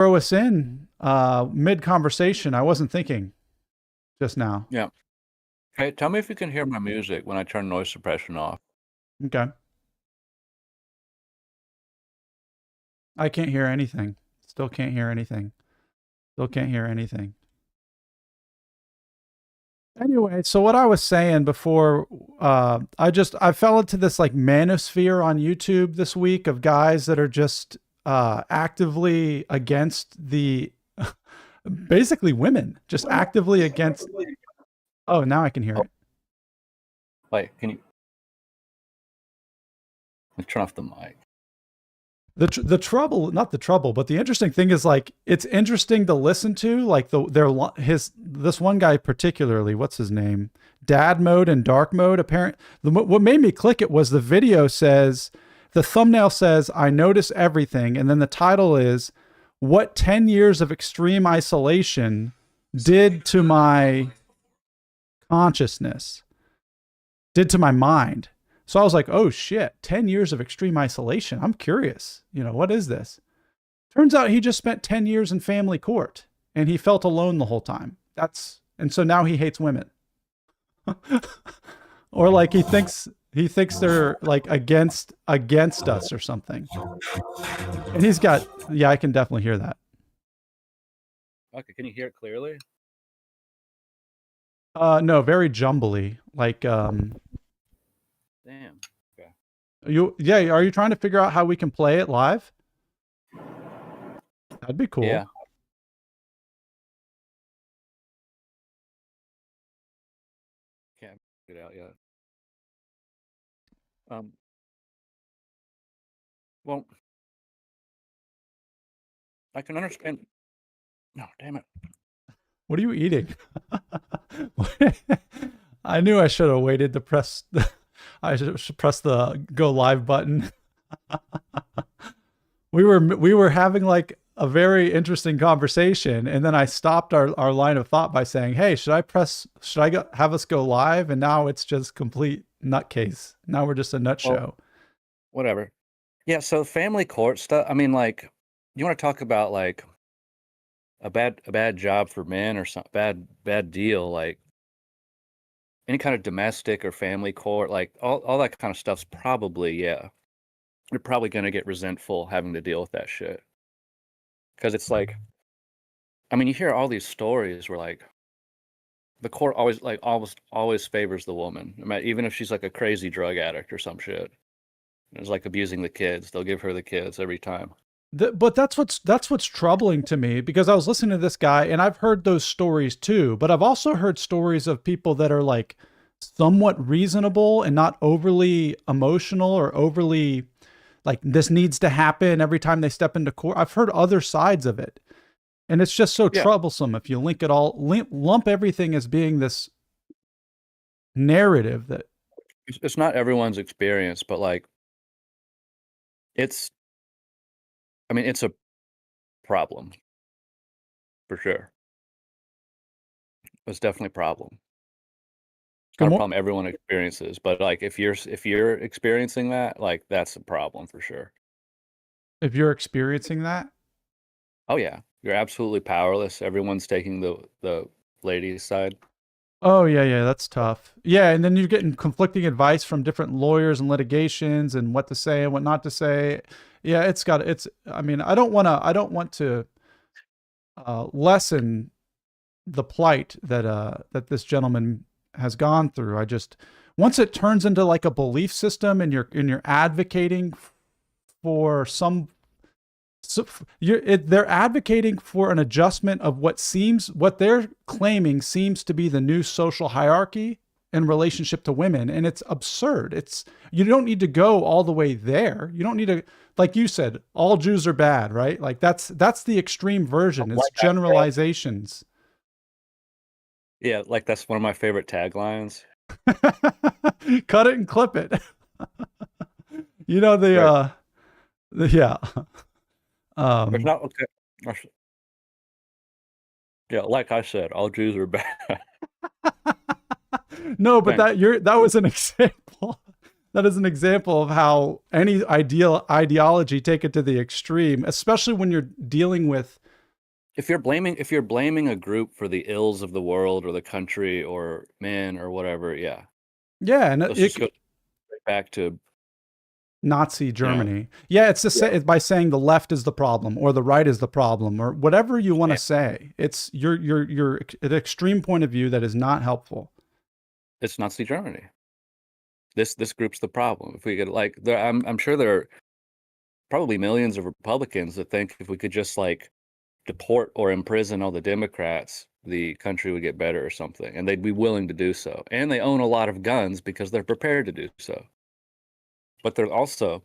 throw us in mid conversation. I wasn't thinking just now. Yeah. Hey, tell me if you can hear my music when I turn noise suppression off. Okay. I can't hear anything. Still can't hear anything. Still can't hear anything. Anyway, so what I was saying before, I fell into this like manosphere on YouTube this week of guys that are just actively against the basically women, just actively against. Oh, now I can hear it. Wait, can you turn off the mic? The trouble, not the trouble, but the interesting thing is like it's interesting to listen to. Like this one guy particularly, what's his name? Dad mode and dark mode. What made me click it was the video says, the thumbnail says, "I notice everything," and then the title is, "What 10 years of extreme isolation did to my consciousness, did to my mind." So I was like, oh shit, 10 years of extreme isolation. I'm curious, what is this? Turns out he just spent 10 years in family court and he felt alone the whole time. And so now he hates women. Or like he thinks they're like against us or something. And I can definitely hear that. Okay, can you hear it clearly? No, very jumbly. Like, Damn. Okay. Are you trying to figure out how we can play it live? That'd be cool. Yeah. Can't get it out yet. Well, I can understand. No, damn it. What are you eating? I knew I should have waited to press I should press the go live button. We were having like a very interesting conversation, and then I stopped our line of thought by saying, "Hey, should I have us go live?" And now it's just complete nutcase. Now we're just a nut show. Whatever. Yeah, so family court stuff. I mean, like, you want to talk about like a bad job for men or some bad deal, like any kind of domestic or family court, like all that kind of stuff's probably, yeah, you're probably going to get resentful having to deal with that shit. Because it's like, I mean, you hear all these stories where like the court always favors the woman, even if she's like a crazy drug addict or some shit. It's like abusing the kids. They'll give her the kids every time. But that's what's troubling to me, because I was listening to this guy and I've heard those stories too, but I've also heard stories of people that are like somewhat reasonable and not overly emotional or overly like this needs to happen every time they step into court. I've heard other sides of it. And it's just so troublesome if you lump everything as being this narrative that it's not everyone's experience, but like it's a problem for sure. It's definitely a problem. It's not a problem everyone experiences, but like if you're experiencing that, like that's a problem for sure. If you're experiencing that? Oh yeah, you're absolutely powerless. Everyone's taking the lady's side. Oh yeah, that's tough. Yeah, and then you're getting conflicting advice from different lawyers and litigations and what to say and what not to say. Yeah, I mean, I don't want to lessen the plight that this gentleman has gone through. I just, once it turns into like a belief system and you're advocating for they're advocating for an adjustment of what they're claiming seems to be the new social hierarchy in relationship to women. And it's absurd. You don't need to go all the way there. You don't need to, like you said, all Jews are bad, right? Like that's the extreme version. It's generalizations. Yeah, like that's one of my favorite taglines. Cut it and clip it. Yeah. It's not okay. Yeah, like I said, all Jews are bad. No, but that was an example. That is an example of how any ideology take it to the extreme, especially when you're dealing with if you're blaming a group for the ills of the world or the country or men or whatever, yeah, Yeah, and let's just go right back to, Nazi you know, Germany. Yeah, it's to say yeah, it's by saying the left is the problem or the right is the problem or whatever you want to say. It's your an extreme point of view that is not helpful. it's Nazi Germany. This group's the problem. If we could like, I'm sure there are probably millions of Republicans that think if we could just like deport or imprison all the Democrats, the country would get better or something, and they'd be willing to do so. And they own a lot of guns because they're prepared to do so. But they're also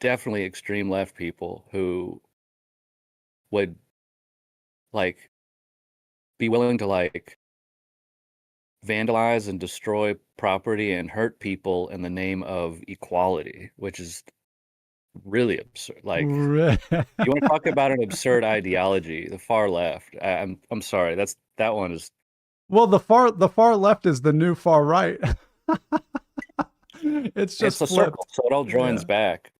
definitely extreme left people who would like be willing to like vandalize and destroy property and hurt people in the name of equality, which is really absurd. Like, you want to talk about an absurd ideology, the far left. I'm sorry, that one is, Well, the far left is the new far right. It's it's just a circle, flipped. so it all joins Yeah. back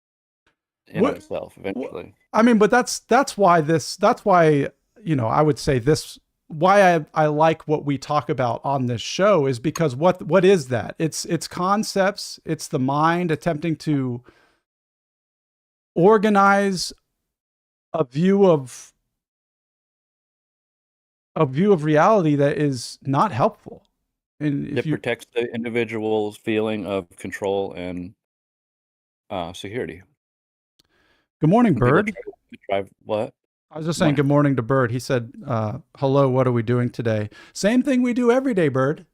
into What, itself what eventually. I mean, but that's why, you know, I would say this why I like what we talk about on this show is because what is that? It's concepts, it's the mind attempting to organize a view of reality that is not helpful. And if It you protects the individual's feeling of control and security. Good morning, When people Bird. try to drive what? I was just Good saying morning. good morning to Bird. He said, hello, what are we doing today? Same thing we do every day, Bird.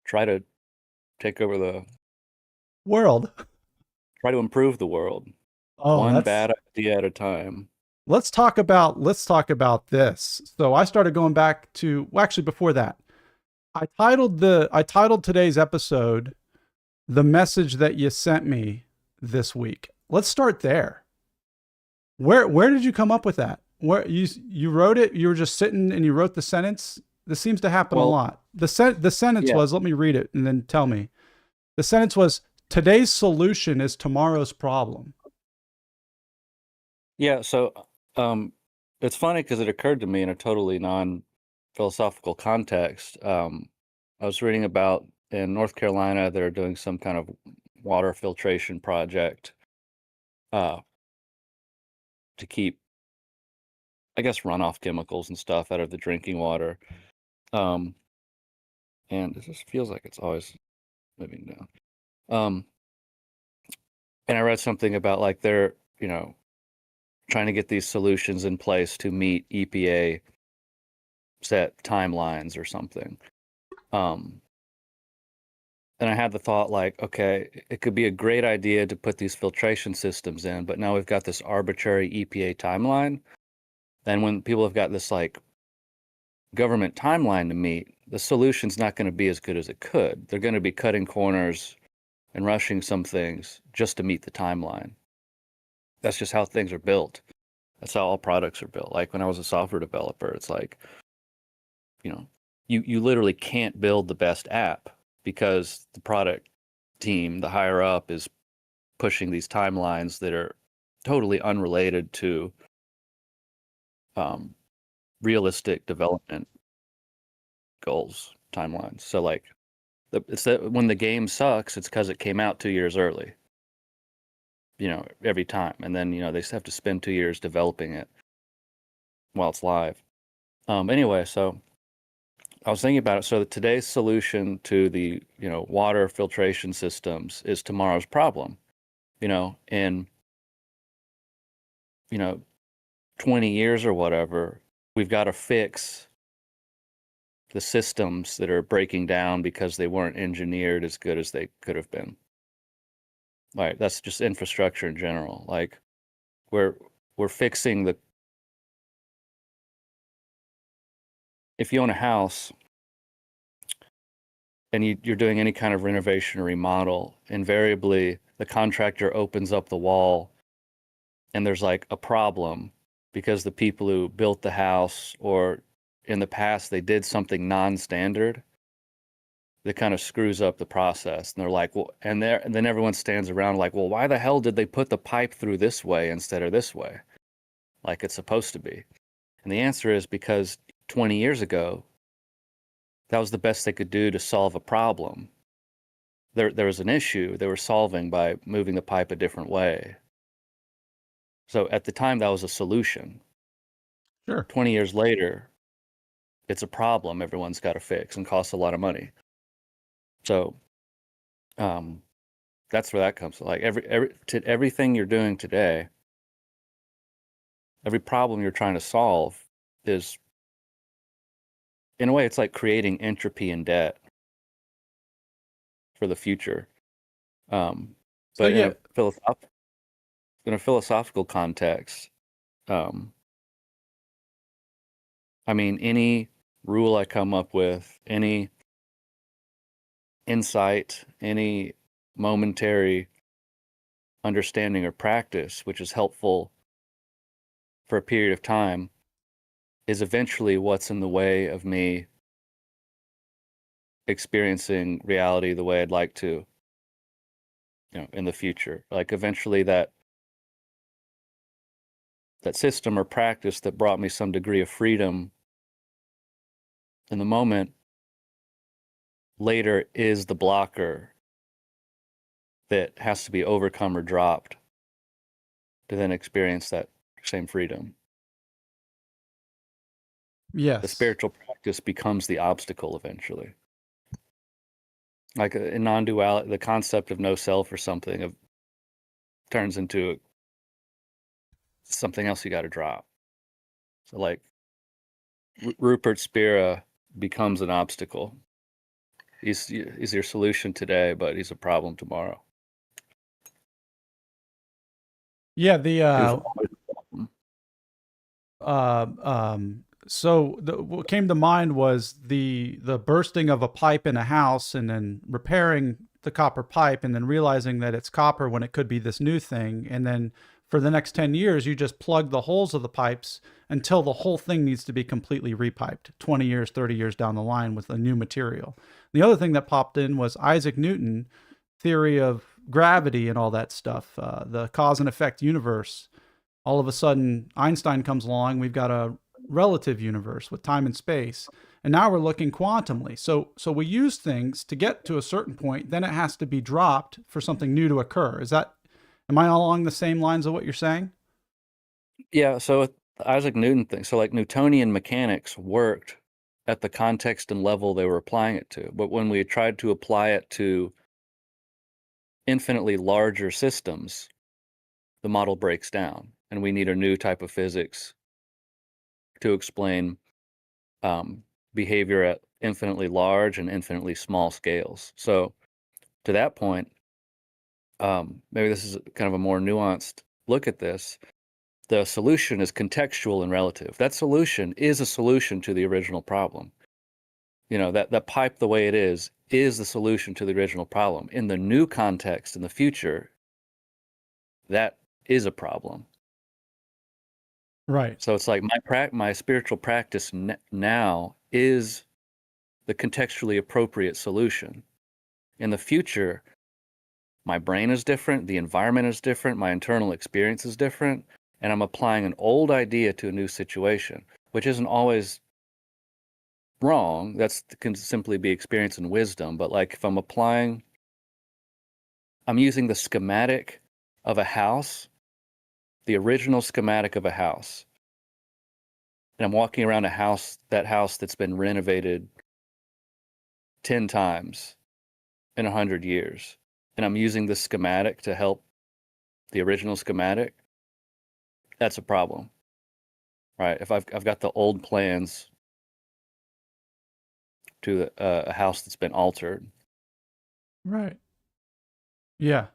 Try to take over the World. try to improve the world, Oh, one that's bad idea at a time. let's talk about this. So I started going back to well, actually before that. I titled today's episode The Message That You Sent Me This Week. Let's start there. Where did you come up with that? Where you wrote it? You were just sitting and you wrote the sentence? This seems to happen a Well, lot. The sentence yeah. was, let me read it and then tell me. The sentence was, today's solution is tomorrow's problem. Yeah, so it's funny because it occurred to me in a totally non-philosophical context. I was reading about in North Carolina, they're doing some kind of water filtration project uh, to keep, I guess, runoff chemicals and stuff out of the drinking water. Um, and it just feels like it's always moving down. Um, and I read something about like they're, trying to get these solutions in place to meet EPA set timelines or something. Um, and I had the thought like, okay, it could be a great idea to put these filtration systems in, but now we've got this arbitrary EPA timeline. Then when people have got this like government timeline to meet, the solution's not going to be as good as it could. They're going to be cutting corners and rushing some things just to meet the timeline. That's just how things are built. That's how all products are built. Like when I was a software developer, it's like, you know, you literally can't build the best app because the product team, the higher up, is pushing these timelines that are totally unrelated to um, realistic development goals timelines. So like, it's that when the game sucks, it's because it came out 2 years early. Every time, and then they have to spend 2 years developing it while it's live. Anyway, so I was thinking about it. So today's solution to the water filtration systems is tomorrow's problem. In 20 years or whatever, we've got to fix the systems that are breaking down because they weren't engineered as good as they could have been. Right, that's just infrastructure in general. Like we're fixing the if you own a house and you're doing any kind of renovation or remodel, invariably the contractor opens up the wall and there's like a problem because the people who built the house or in the past they did something non-standard that kind of screws up the process. And they're like, well, and then everyone stands around like, well, why the hell did they put the pipe through this way instead of this way? like it's supposed to be? And the answer is because 20 years ago, that was the best they could do to solve a problem. There was an issue they were solving by moving the pipe a different way. So at the time, that was a solution. Sure. 20 years later, it's a problem everyone's got to fix and costs a lot of money. So that's where that comes from. Like everything you're doing today, every problem you're trying to solve is, in a way, it's like creating entropy and debt for the future. So But yeah, in a philosophical context, I mean, any rule I come up with, any insight, any momentary understanding or practice, which is helpful for a period of time, is eventually what's in the way of me experiencing reality the way I'd like to, in the future. Like eventually that system or practice that brought me some degree of freedom in the moment later is the blocker that has to be overcome or dropped to then experience that same freedom. The yes. spiritual practice becomes the obstacle eventually. Like in non-duality, the concept of no self or something turns into something else you got to drop. So like Rupert Spira becomes an obstacle. He's your solution today, but he's a problem tomorrow. Yeah, He was always a problem. what came to mind was the bursting of a pipe in a house and then repairing the copper pipe and then realizing that it's copper when it could be this new thing. And then for the next 10 years, you just plug the holes of the pipes until the whole thing needs to be completely repiped 20 years, 30 years down the line with a new material. The other thing that popped in was Isaac Newton theory of gravity and all that stuff, the cause and effect universe. All of a sudden, Einstein comes along. We've got a relative universe with time and space. And now we're looking quantumly. So we use things to get to a certain point, then it has to be dropped for something new to occur. Am I along the same lines of what you're saying? Yeah, so with the Isaac Newton thing, so like Newtonian mechanics worked at the context and level they were applying it to. But when we tried to apply it to infinitely larger systems, the model breaks down and we need a new type of physics to explain behavior at infinitely large and infinitely small scales. So to that point, maybe this is kind of a more nuanced look at this. The solution is contextual and relative. That solution is a solution to the original problem. That pipe the way it is the solution to the original problem. In the new context, in the future, that is a problem. Right. So it's like my spiritual practice now is the contextually appropriate solution. In the future, my brain is different, the environment is different, my internal experience is different, and I'm applying an old idea to a new situation, which isn't always wrong. That can simply be experience and wisdom. But like if I'm using the schematic of a house, the original schematic of a house, and I'm walking around that house that's been renovated 10 times in 100 years, and I'm using the schematic to help the original schematic, that's a problem, right? If I've got the old plans to a house that's been altered. Right. Yeah.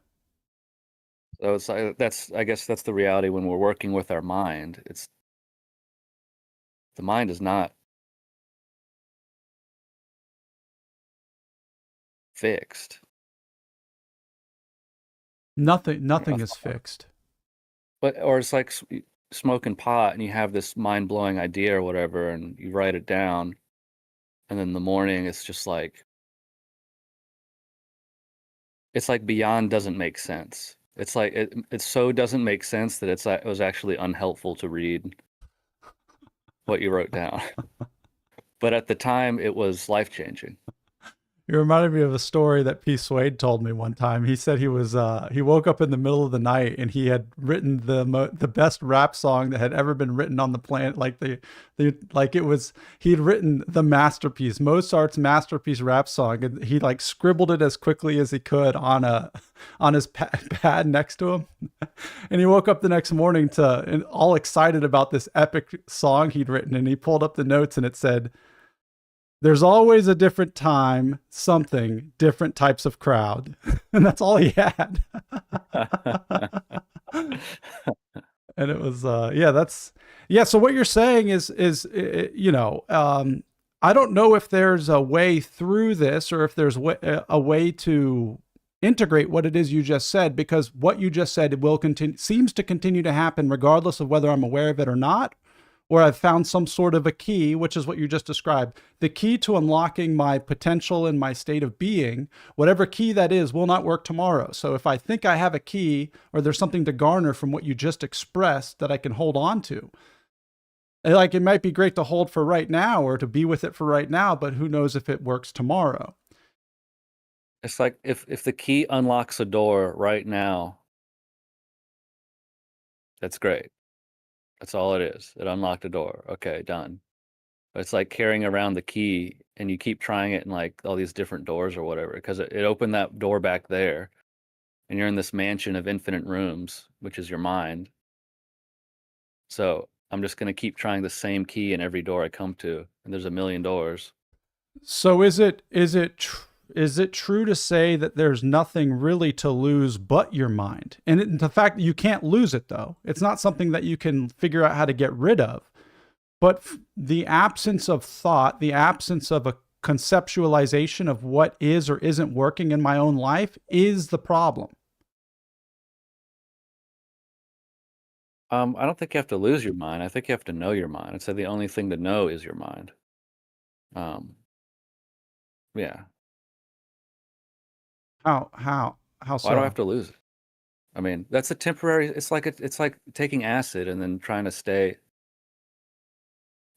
So it's like, I guess that's the reality when we're working with our mind. It's the mind is not fixed. I don't know Nothing if, is fixed. or it's like smoking pot and you have this mind-blowing idea or whatever and you write it down and then in the morning it's just like, it's like beyond doesn't make sense. It's like it so doesn't make sense that it was actually unhelpful to read what you wrote down. But at the time, it was life changing. You reminded me of a story that P. Swade told me one time. He said he woke up in the middle of the night and he had written the best rap song that had ever been written on the planet. Like the like it was he had written the masterpiece, Mozart's masterpiece rap song, and he like scribbled it as quickly as he could on his pad next to him. And he woke up the next morning to and all excited about this epic song he'd written, and he pulled up the notes and it said, there's always a different time, something, different types of crowd. And that's all he had. And it was, yeah. So what you're saying is, I don't know if there's a way through this or if there's a way to integrate what it is you just said, because what you just said will continue, seems to continue to happen regardless of whether I'm aware of it or not, or I've found some sort of a key, which is what you just described. The key to unlocking my potential and my state of being, whatever key that is, will not work tomorrow. So if I think I have a key or there's something to garner from what you just expressed that I can hold on to, like it might be great to hold for right now or to be with it for right now, but who knows if it works tomorrow. It's like if the key unlocks a door right now, that's great. That's all it is. It unlocked a door. Okay, done. But it's like carrying around the key and you keep trying it in like all these different doors or whatever, because it opened that door back there and you're in this mansion of infinite rooms, which is your mind. So I'm just going to keep trying the same key in every door I come to, and there's a million doors. So is it true to say that there's nothing really to lose but your mind? And the fact that you can't lose it, though, it's not something that you can figure out how to get rid of. But the absence of thought, the absence of a conceptualization of what is or isn't working in my own life is the problem. I don't think you have to lose your mind. I think you have to know your mind. I'd say the only thing to know is your mind. Um, yeah. How Why do I so? have to lose it? I mean, that's a temporary. It's like taking acid and then trying to stay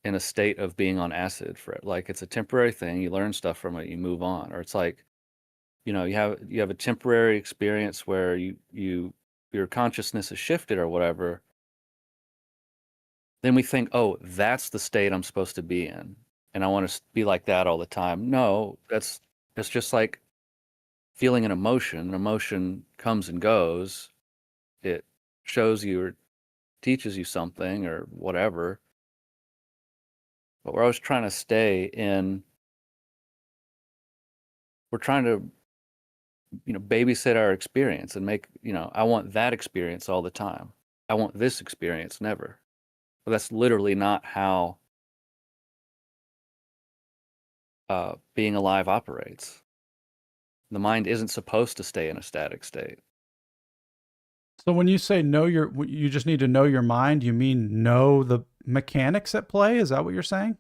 in a state of being on acid for it. Like it's a temporary thing. You learn stuff from it. You move on. Or it's like, you have a temporary experience where your consciousness is shifted or whatever. Then we think, oh, that's the state I'm supposed to be in, and I want to be like that all the time. No, that's just like feeling an emotion. An emotion comes and goes. It shows you or teaches you something or whatever. But we're always trying to stay in. We're trying to, babysit our experience and make, I want that experience all the time. I want this experience never. But that's literally not how being alive operates. The mind isn't supposed to stay in a static state. So when you say you just need to know your mind, you mean know the mechanics at play? Is that what you're saying?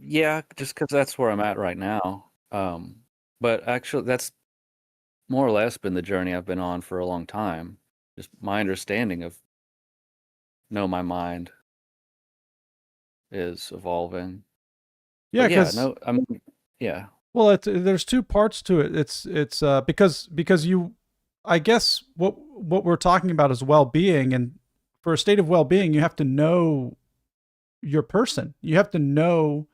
Yeah, just because that's where I'm at right now. But actually, that's more or less been the journey I've been on for a long time. Just my understanding of know my mind is evolving. Yeah, But yeah, because no, I mean, yeah. well, there's two parts to it. It's because you, I guess what we're talking about is well-being, and for a state of well-being, you have to know your person. You have to know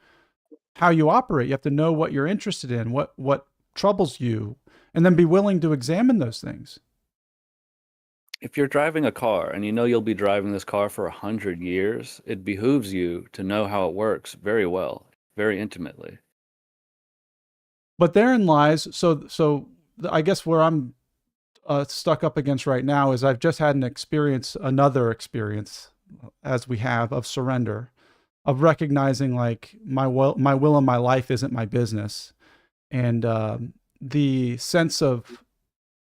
how you operate. You have to know what you're interested in, what troubles you, and then be willing to examine those things. If you're driving a car and you know you'll be driving this car for 100 years, it behooves you to know how it works very well, very intimately. But therein lies I guess where I'm stuck up against right now is I've just had another experience, as we have, of surrender, of recognizing like my will and my life isn't my business, and the sense of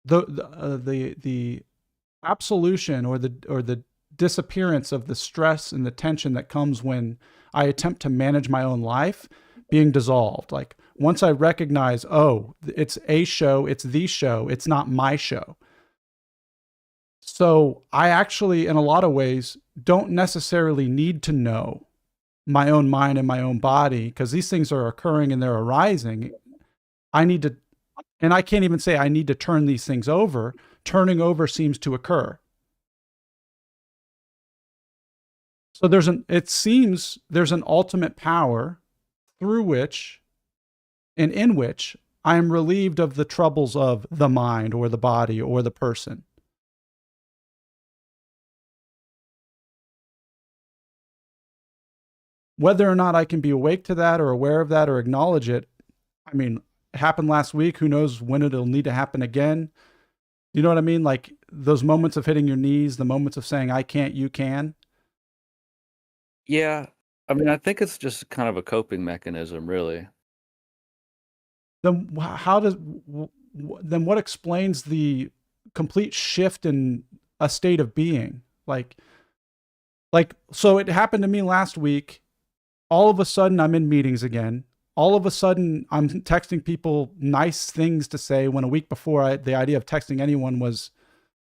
the absolution or the disappearance of the stress and the tension that comes when I attempt to manage my own life being dissolved. Like once I recognize, oh, it's a show, it's the show, it's not my show. So I actually, in a lot of ways, don't necessarily need to know my own mind and my own body because these things are occurring and they're arising. I need to, and I can't even say I need to turn these things over. Turning over seems to occur. So it seems there's an ultimate power through which and in which I am relieved of the troubles of the mind or the body or the person. Whether or not I can be awake to that or aware of that or acknowledge it, I mean, it happened last week. Who knows when it'll need to happen again? You know what I mean? Like those moments of hitting your knees, the moments of saying, I can't, you can. Yeah. I mean, I think it's just kind of a coping mechanism, really. Then then what explains the complete shift in a state of being? So it happened to me last week. All of a sudden, I'm in meetings again. All of a sudden, I'm texting people nice things to say when a week before the idea of texting anyone was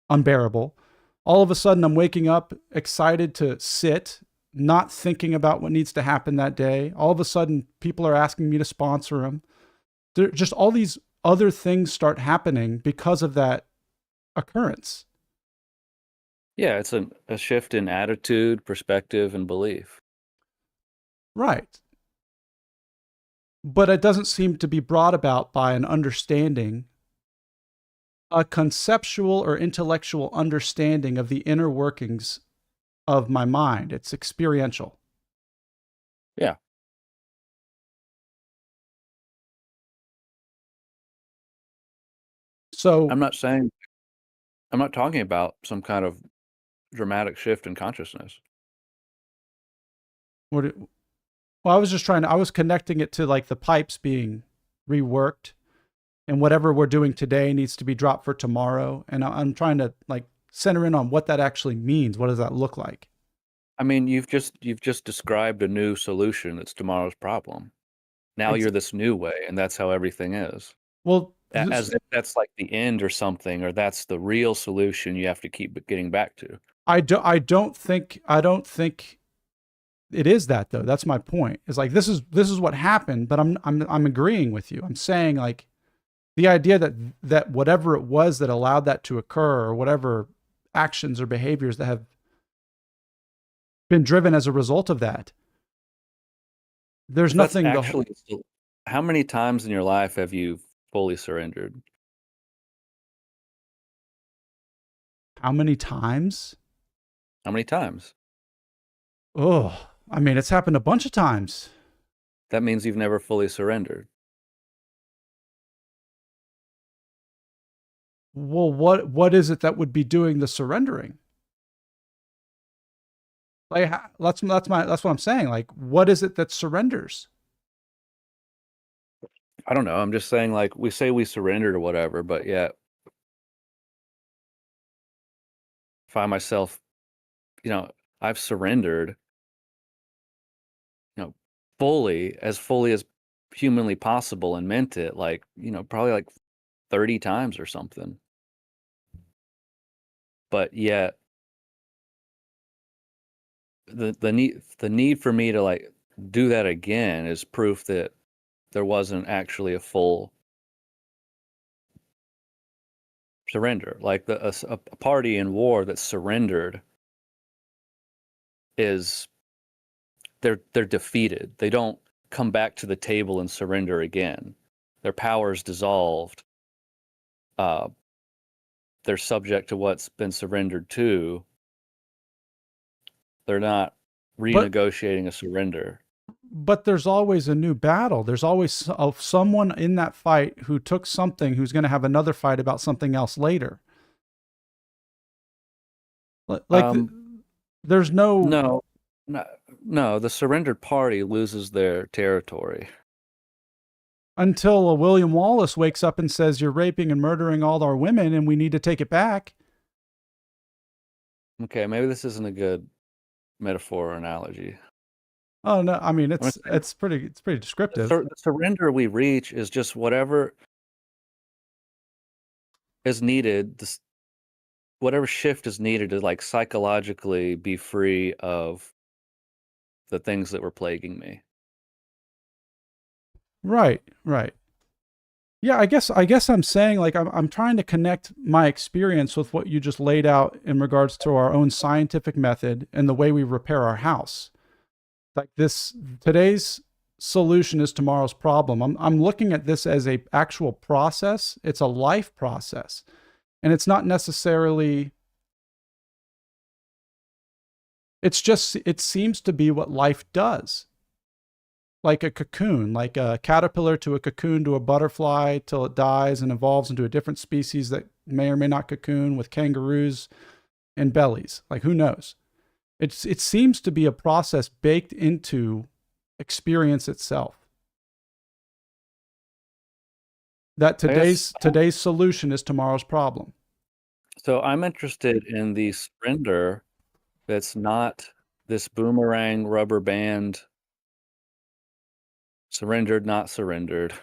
unbearable. All of a sudden, I'm waking up excited to sit, not thinking about what needs to happen that day. All of a sudden, people are asking me to sponsor them. Just all these other things start happening because of that occurrence. Yeah, it's a shift in attitude, perspective, and belief. Right. But it doesn't seem to be brought about by an understanding, a conceptual or intellectual understanding of the inner workings of my mind. It's experiential. Yeah. So I'm not talking about some kind of dramatic shift in consciousness. well, I was just I was connecting it to like the pipes being reworked and whatever we're doing today needs to be dropped for tomorrow. And I'm trying to like center in on what that actually means. What does that look like? I mean, you've just described a new solution that's tomorrow's problem. Now Ex- you're this new way, and that's how everything is. well, As if that's like the end or something, or that's the real solution you have to keep getting back to. I don't think it is that though. That's my point. It's like this is what happened, but I'm agreeing with you. I'm saying like the idea that whatever it was that allowed that to occur, or whatever actions or behaviors that have been driven as a result of that, there's If that's nothing actually, how many times in your life have you fully surrendered? how many times? How many times? Oh, I mean, it's happened a bunch of times. That means you've never fully surrendered. Well, what is it that would be doing the surrendering? Like that's what I'm saying. Like, what is it that surrenders? I don't know. I'm just saying, like, we say we surrendered or whatever, but yet find myself, I've surrendered, you know, fully as humanly possible and meant it, like, probably like 30 times or something. But yet the need for me to like do that again is proof that there wasn't actually a full surrender. Like a party in war that's surrendered is they're defeated. They don't come back to the table and surrender again. Their power is dissolved. They're subject to what's been surrendered to. They're not renegotiating a surrender. But there's always a new battle. There's always someone in that fight who took something who's going to have another fight about something else later. Like there's no. The surrendered party loses their territory until a William Wallace wakes up and says, you're raping and murdering all our women and we need to take it back. Okay, maybe this isn't a good metaphor or analogy. Oh no, I mean I'm saying it's pretty descriptive. the surrender we reach is just whatever is needed, whatever shift is needed to like psychologically be free of the things that were plaguing me. Right, right. Yeah, I guess I'm saying like I'm trying to connect my experience with what you just laid out in regards to our own scientific method and the way we repair our house. Like this today's solution is tomorrow's problem. I'm looking at this as a actual process. It's a life process. And it's not necessarily it's just it seems to be what life does. Like a cocoon, like a caterpillar to a cocoon to a butterfly till it dies and evolves into a different species that may or may not cocoon with kangaroos and bellies. Like who knows? It seems to be a process baked into experience itself. That I guess today's solution is tomorrow's problem. so. I'm interested in the surrender that's not this boomerang rubber band surrendered, not surrendered.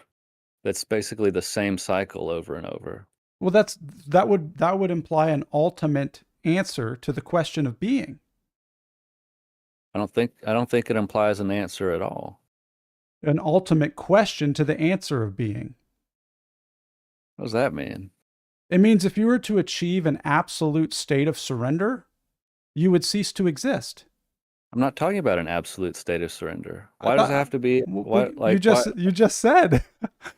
That's basically the same cycle over and over. Well, that would imply an ultimate answer to the question of being. I don't think it implies an answer at all. An ultimate question to the answer of being. What does that mean? It means if you were to achieve an absolute state of surrender, you would cease to exist. I'm not talking about an absolute state of surrender. I Why does it thought have to be well, what like why you just said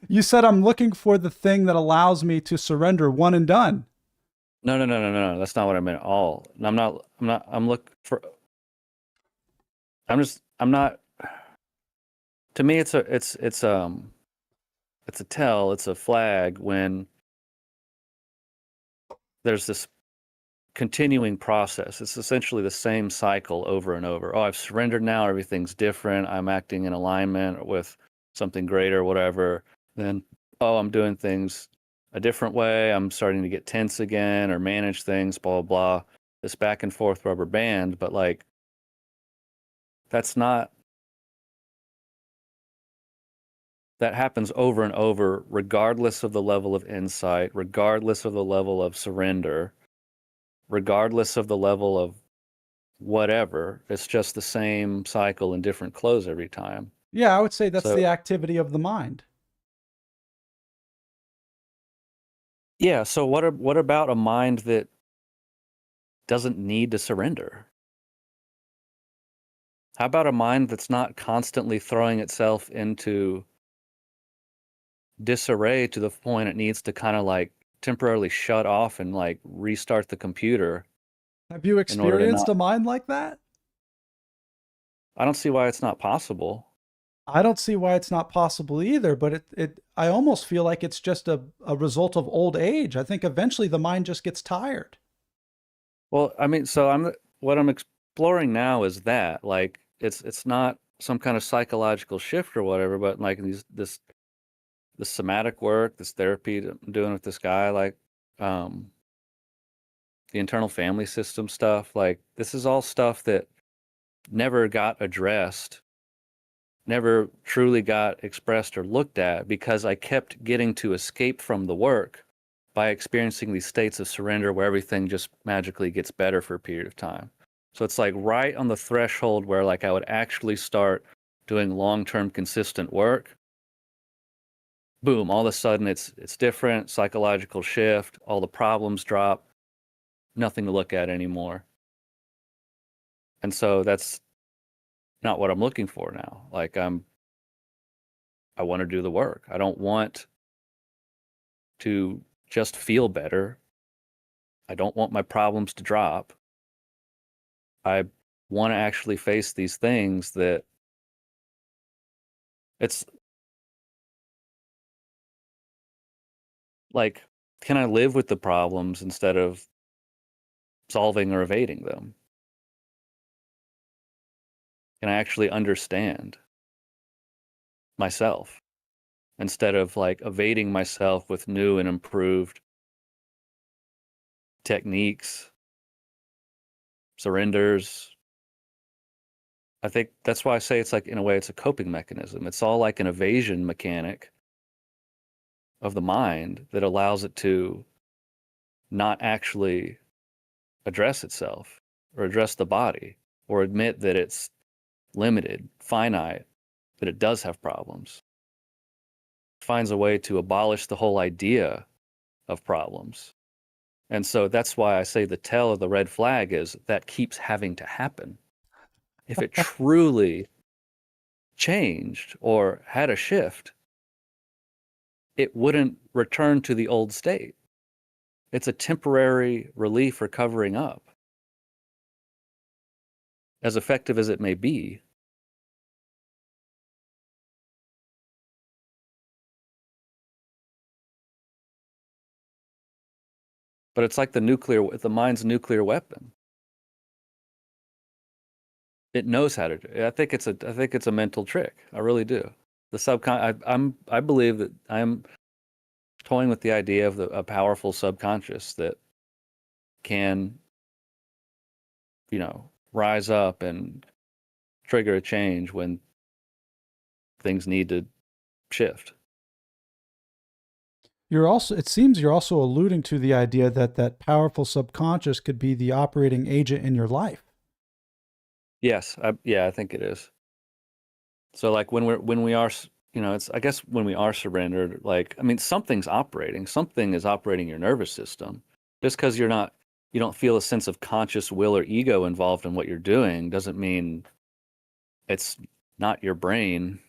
you said I'm looking for the thing that allows me to surrender one and done. no. That's not what I meant at all. I'm looking for I'm not to me it's a tell, it's a flag when there's this continuing process. It's essentially the same cycle over and over. Oh, I've surrendered now, everything's different. I'm acting in alignment with something greater, whatever. Then, oh, I'm doing things a different way. I'm starting to get tense again or manage things, blah, blah, blah. This back and forth rubber band. But like, that's not, that happens over and over, regardless of the level of insight, regardless of the level of surrender, regardless of the level of whatever. It's just the same cycle in different clothes every time. Yeah, I would say that's So the activity of the mind. yeah, so what about a mind that doesn't need to surrender? How about a mind that's not constantly throwing itself into disarray to the point it needs to kind of like temporarily shut off and like restart the computer Have you in order to experienced not a mind like that? I don't see why it's not possible. I don't see why it's not possible either, but I almost feel like it's just a result of old age. I think eventually the mind just gets tired. Well, I mean, so what I'm exploring now is that like it's not some kind of psychological shift or whatever, but like this somatic work, this therapy that I'm doing with this guy, like um, the internal family system stuff, like this is all stuff that never got addressed, never truly got expressed or looked at because I kept getting to escape from the work by experiencing these states of surrender where everything just magically gets better for a period of time. So it's like right on the threshold where like I would actually start doing long-term consistent work. Boom, all of a sudden it's different, psychological shift, all the problems drop, nothing to look at anymore. And so that's not what I'm looking for now. Like I want to do the work. I don't want to just feel better. I don't want my problems to drop. I want to actually face these things that it's like, can I live with the problems instead of solving or evading them? Can I actually understand myself instead of like evading myself with new and improved techniques, surrenders, I think that's why I say it's like, in a way, it's a coping mechanism. It's all like an evasion mechanic of the mind that allows it to not actually address itself or address the body or admit that it's limited, finite, that it does have problems. It finds a way to abolish the whole idea of problems. And so that's why I say the tell of the red flag is that keeps having to happen. If it truly changed or had a shift, it wouldn't return to the old state. It's a temporary relief or covering up, as effective as it may be. But it's like the mind's nuclear weapon. It knows how to do it. I think it's a mental trick. I really do. I believe that I'm toying with the idea of a powerful subconscious that can, rise up and trigger a change when things need to shift. It seems you're also alluding to the idea that that powerful subconscious could be the operating agent in your life. Yes, I think it is. So like when we are, it's, I guess when we are surrendered, like, I mean, something is operating your nervous system. Just because you don't feel a sense of conscious will or ego involved in what you're doing doesn't mean it's not your brain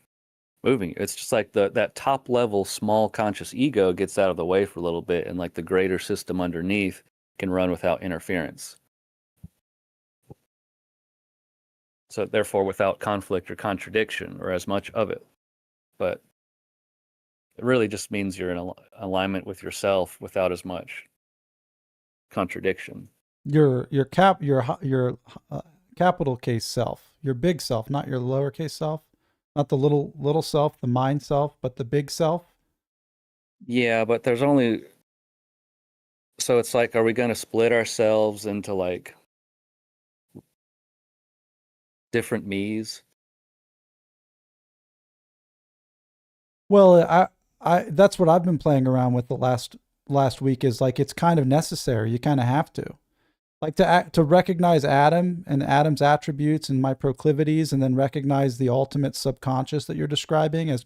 moving. It's just like that top level small conscious ego gets out of the way for a little bit, and like the greater system underneath can run without interference. So therefore without conflict or contradiction or as much of it. But it really just means you're in alignment with yourself without as much contradiction. Your capital case self, your big self, not your lowercase self, not the little self, the mind self, but the big self. Yeah, but there's only, so it's like, are we going to split ourselves into like different me's? Well, I that's what I've been playing around with the last week is like it's kind of necessary. You kind of have to. Like to recognize Adam and Adam's attributes and my proclivities, and then recognize the ultimate subconscious that you're describing as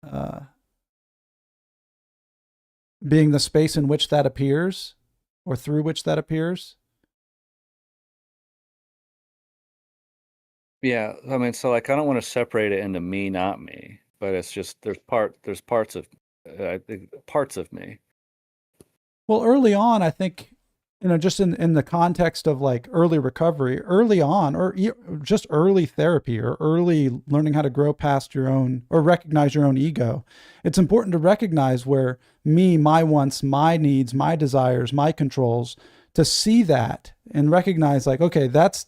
uh, being the space in which that appears, or through which that appears. Yeah, I mean, so like I don't want to separate it into me, not me, but it's just there's I think parts of me. Well, early on, I think, just in the context of like early recovery, early on, or just early therapy, or early learning how to grow past your own or recognize your own ego, it's important to recognize where me, my wants, my needs, my desires, my controls, to see that and recognize like, okay, that's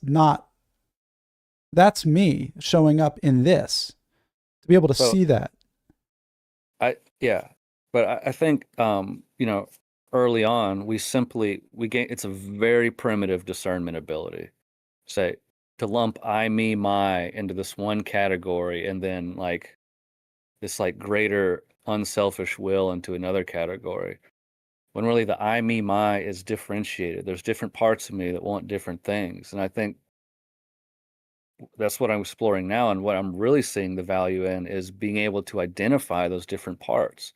me showing up in this, to be able to So see that. yeah, but I think early on we gain, it's a very primitive discernment ability. Say, to lump I, me, my into this one category, and then like this like greater unselfish will into another category. When really the I, me, my is differentiated. There's different parts of me that want different things. And I think that's what I'm exploring now. And what I'm really seeing the value in is being able to identify those different parts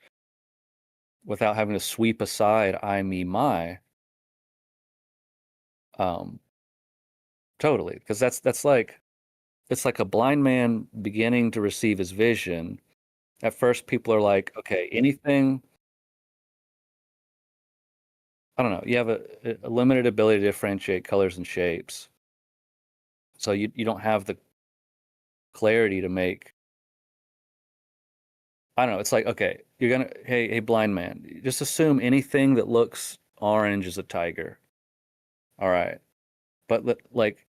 without having to sweep aside I, me, my. Um, totally. Because that's like, it's like a blind man beginning to receive his vision. At first, people are like, okay, anything, I don't know, you have a limited ability to differentiate colors and shapes. So you don't have the clarity to make, I don't know, it's like, okay, hey, blind man, just assume anything that looks orange is a tiger. All right. But like,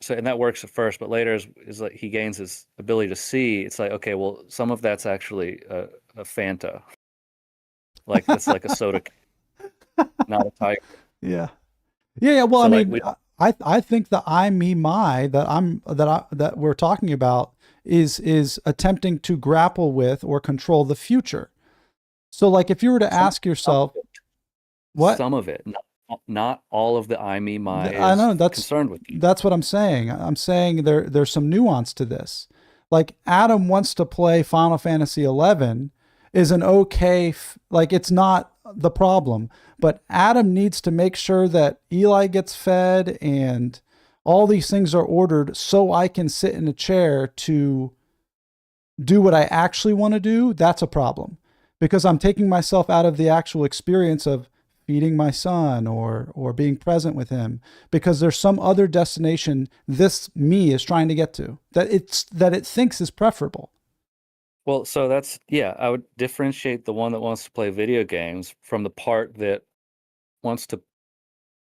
so, and that works at first, but later is like he gains his ability to see. It's like, okay, well, some of that's actually a Fanta. Like, that's like a soda, not a tiger. Yeah. Yeah, yeah. Well, I So like mean, we don't. I think the I, me, my that we're talking about is attempting to grapple with or control the future. So like if you were to Some, ask some yourself, of it, what some of it, not all of the I, me, my I is know concerned with that. that's what I'm saying. I'm saying there's some nuance to this. Like Adam wants to play Final Fantasy 11 is an okay like it's not the problem, but Adam needs to make sure that Eli gets fed and all these things are ordered so I can sit in a chair to do what I actually want to do. That's a problem because I'm taking myself out of the actual experience of feeding my son or being present with him because there's some other destination this me is trying to get to that it thinks is preferable. Well, so that's, yeah, I would differentiate the one that wants to play video games from the part that wants to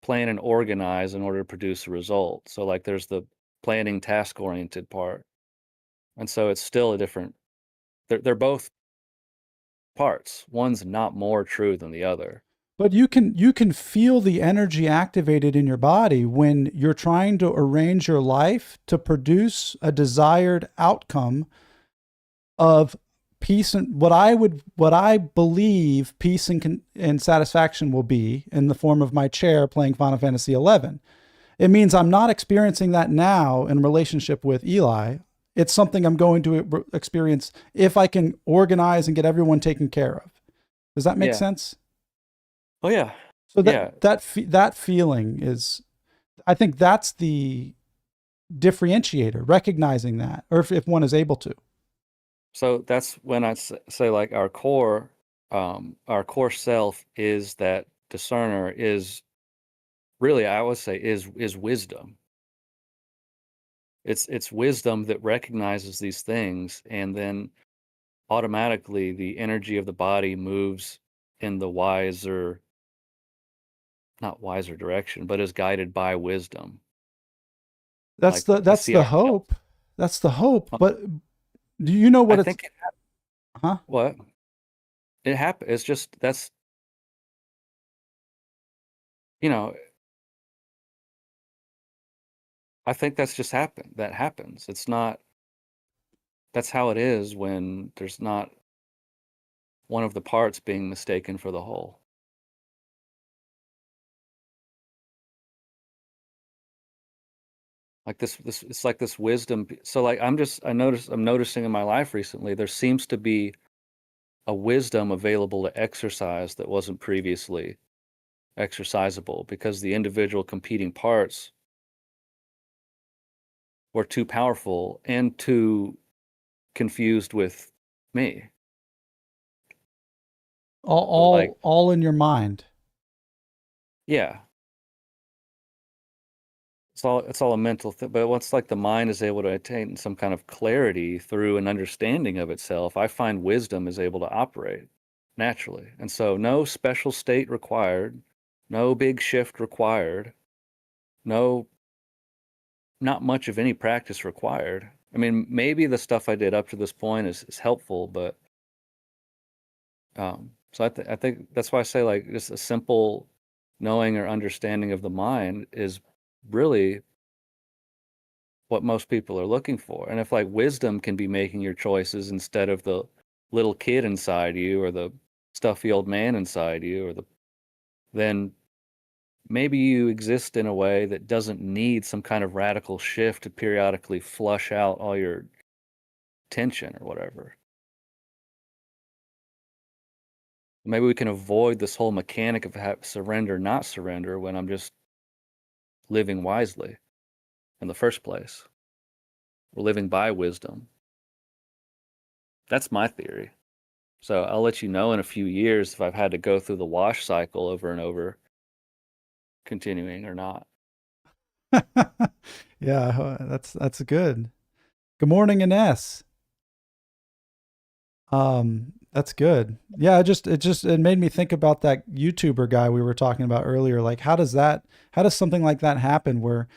plan and organize in order to produce a result. So like there's the planning task oriented part. And so it's still a different, they're both parts. One's not more true than the other. But you can feel the energy activated in your body when you're trying to arrange your life to produce a desired outcome of peace and what I believe peace and satisfaction will be in the form of my chair playing Final Fantasy 11. It means I'm not experiencing that now in relationship with Eli. It's something I'm going to experience if I can organize and get everyone taken care of. Does that make Yeah. sense? Oh yeah. So Yeah. that feeling is, I think that's the differentiator, recognizing that, or if one is able to. So that's when I say like our core self is that discerner is really, I would say is wisdom. It's wisdom that recognizes these things, and then automatically the energy of the body moves in the wiser, not wiser direction, but is guided by wisdom. Like I That's see the ourselves. hope. That's the hope. But do you know I what it's? think Huh? what it happened. It's just that's you know I think that's just happened. That happens. It's not. That's how it is when there's not one of the parts being mistaken for the whole. Like this it's like this wisdom. So like I'm noticing in my life recently there seems to be a wisdom available to exercise that wasn't previously exercisable because the individual competing parts were too powerful and too confused with me. Like, All in your mind. yeah, it's all a mental thing. But once like the mind is able to attain some kind of clarity through an understanding of itself, I find wisdom is able to operate naturally. And so no special state required, no big shift required, no not much of any practice required. I mean, maybe the stuff I did up to this point is helpful, but so I think that's why I say like just a simple knowing or understanding of the mind is really what most people are looking for. And if like wisdom can be making your choices instead of the little kid inside you or the stuffy old man inside you then maybe you exist in a way that doesn't need some kind of radical shift to periodically flush out all your tension or whatever. Maybe we can avoid this whole mechanic of surrender, not surrender when I'm just living wisely in the first place. We're living by wisdom. That's my theory. So I'll let you know in a few years if I've had to go through the wash cycle over and over, continuing or not. Yeah, that's good. Good morning, Ines. That's good. Yeah, it made me think about that YouTuber guy we were talking about earlier. Like, how does something like that happen where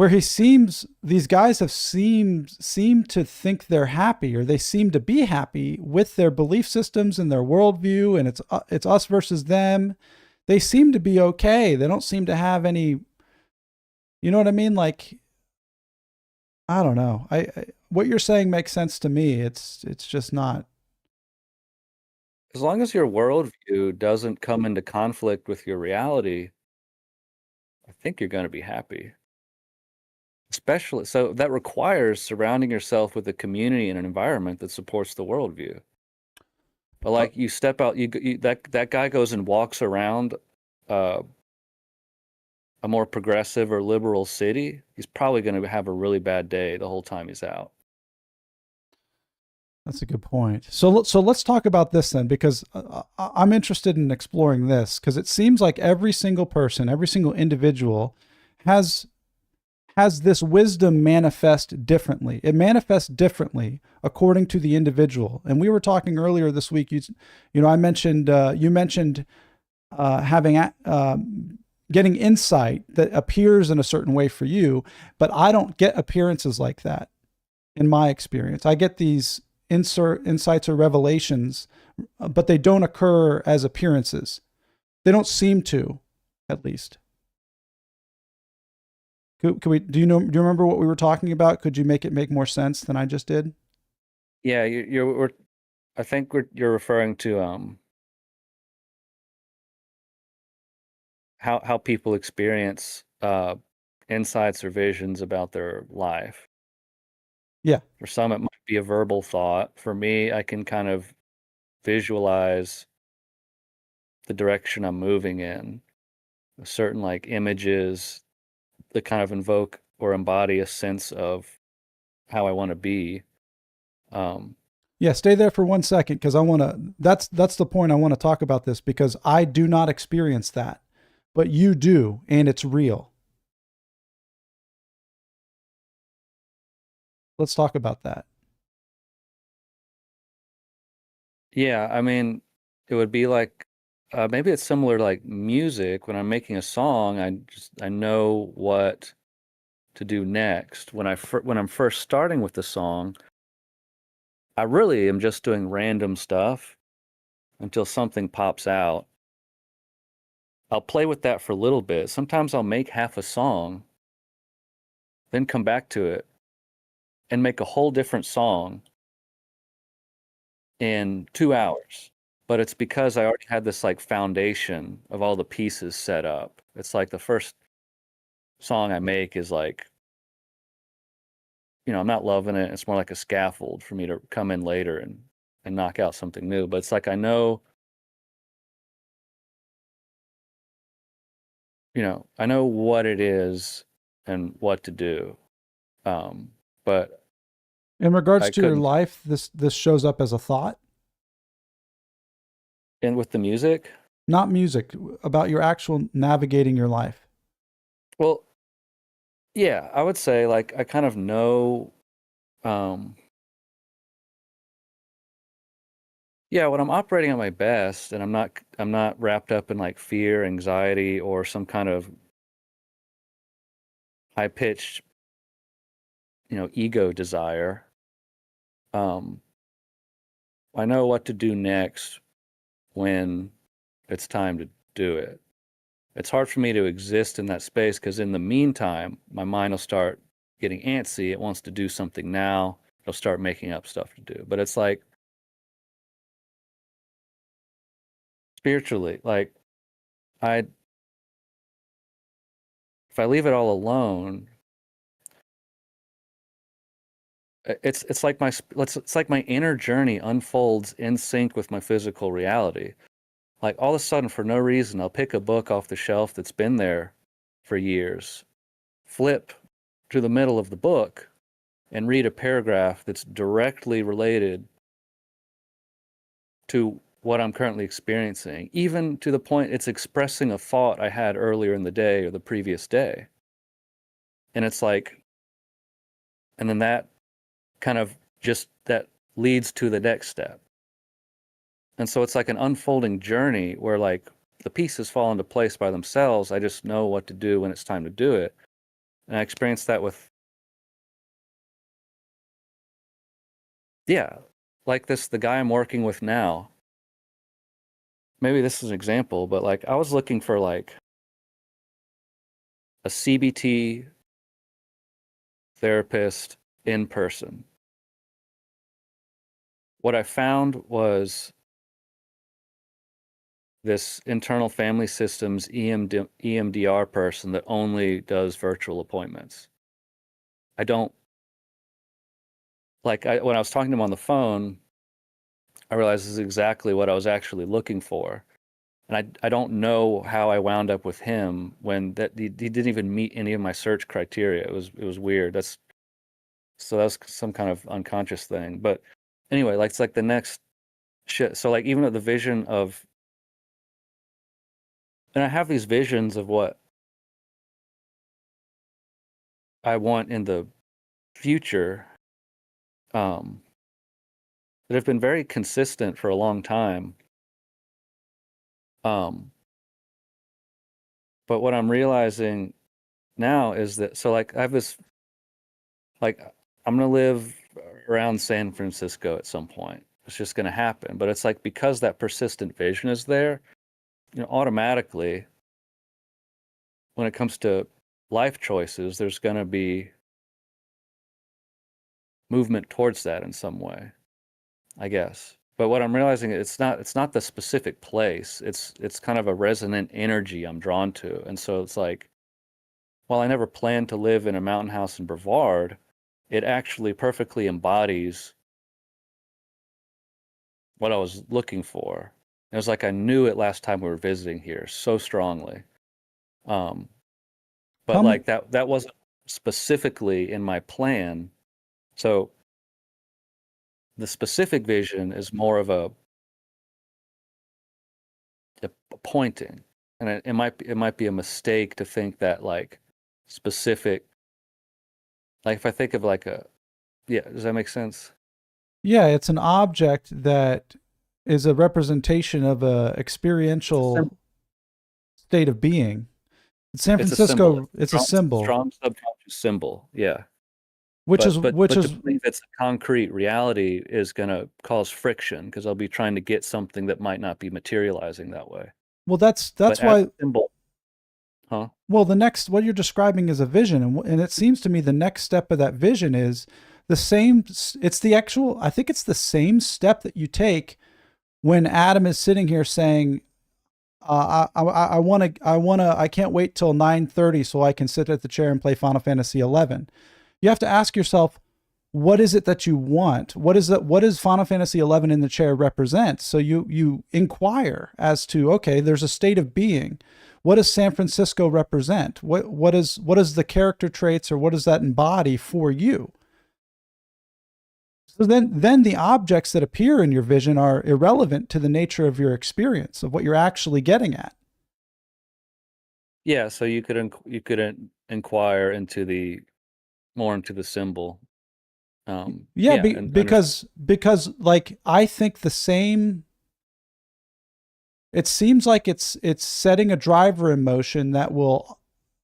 he seems these guys have seem to think they're happy or they seem to be happy with their belief systems and their worldview, and it's us versus them. they seem to be okay. They don't seem to have any, you know what I mean? Like, I don't know. What you're saying makes sense to me. It's just not. As long as your worldview doesn't come into conflict with your reality, I think you're going to be happy. Especially, so that requires surrounding yourself with a community and an environment that supports the worldview. But Uh, like you step out, that guy goes and walks around uh, a more progressive or liberal city, he's probably going to have a really bad day the whole time he's out. that's a good point. So let's talk about this then, because I'm interested in exploring this because it seems like every single person, every single individual, has this wisdom manifest differently. It manifests differently according to the individual. And we were talking earlier this week. I mentioned you mentioned having getting insight that appears in a certain way for you, but I don't get appearances like that in my experience. I get these insights or revelations, but they don't occur as appearances. They don't seem to, at least. Could we? Do you remember what we were talking about? Could you make it make more sense than I just did? Yeah, I think you're referring to how people experience insights or visions about their life. Yeah. For some, it might be a verbal thought. For me, I can kind of visualize the direction I'm moving in, certain like images that kind of invoke or embody a sense of how I want to be. Um, Yeah, stay there for 1 second because I want to. That's the point I want to talk about this because I do not experience that, but you do, and it's real. Let's talk about that. yeah, I mean, it would be like maybe it's similar to like music. When I'm making a song, I know what to do next. When I'm first starting with the song, I really am just doing random stuff until something pops out. I'll play with that for a little bit. Sometimes I'll make half a song, then come back to it and make a whole different song in 2 hours. But it's because I already had this like foundation of all the pieces set up. It's like the first song I make is like, I'm not loving it. It's more like a scaffold for me to come in later and knock out something new. But it's like I know what it is and what to do. But In regards I to your couldn't. life, this shows up as a thought, And with the music, not music, about your actual navigating your life. well, yeah, I would say like I kind of know, um, yeah, when I'm operating at my best and I'm not wrapped up in like fear, anxiety, or some kind of high pitched, ego desire. Um, I know what to do next when it's time to do it. It's hard for me to exist in that space because in the meantime, my mind will start getting antsy. It wants to do something now. It'll start making up stuff to do. But it's like spiritually, like I if I leave it all alone, it's like it's like my inner journey unfolds in sync with my physical reality. Like all of a sudden, for no reason, I'll pick a book off the shelf that's been there for years, flip to the middle of the book, and read a paragraph that's directly related to what I'm currently experiencing, even to the point it's expressing a thought I had earlier in the day or the previous day. And it's like, and then that kind of just that leads to the next step. And so it's like an unfolding journey where like the pieces fall into place by themselves. I just know what to do when it's time to do it. And I experienced that with, yeah, like the guy I'm working with now. maybe this is an example, but like I was looking for like a CBT therapist in person. What I found was this internal family systems EMDR person that only does virtual appointments. I don't like when I was talking to him on the phone, I realized this is exactly what I was actually looking for. And I don't know how I wound up with him when that he didn't even meet any of my search criteria. It was weird. That's some kind of unconscious thing. But anyway, like it's like the next shit. So like even at the vision of, and I have these visions of what I want in the future, um, that have been very consistent for a long time. Um, but what I'm realizing now is that, so like I have this, like I'm gonna live around San Francisco at some point. It's just gonna happen. But it's like because that persistent vision is there, automatically when it comes to life choices, there's gonna be movement towards that in some way, I guess. But what I'm realizing, it's not the specific place. It's kind of a resonant energy I'm drawn to. And so it's like, while I never planned to live in a mountain house in Brevard, it actually perfectly embodies what I was looking for. It was like I knew it last time we were visiting here so strongly. Um, but Tell me, like that wasn't specifically in my plan. So the specific vision is more of a pointing, and it might be a mistake to think that like specific, like if I think of like a, yeah, does that make sense? yeah, it's an object that is a representation of a It's a experiential symbol. state of being. San It's a symbol. Francisco, It's a it's a symbol, strong subconscious symbol. Yeah. which is But but which but to is believe it's a concrete reality is going to cause friction because I'll be trying to get something that might not be materializing that way. well, that's But that's as why. a symbol, huh? Well, the next what you're describing is a vision, and it seems to me the next step of that vision is the same. It's the actual. I think it's the same step that you take when Adam is sitting here saying, I want to, I can't wait till 9:30 so I can sit at the chair and play Final Fantasy 11. You have to ask yourself, what is it that you want? What is that? What does Final Fantasy 11 in the chair represent? So you inquire as to, okay, there's a state of being. What does San Francisco represent? What is the character traits, or what does that embody for you? So then the objects that appear in your vision are irrelevant to the nature of your experience, of what you're actually getting at. Yeah, so you could inquire into the more into the symbol. Yeah, Yeah, and understand. because like I think the same. It seems like it's setting a driver in motion that will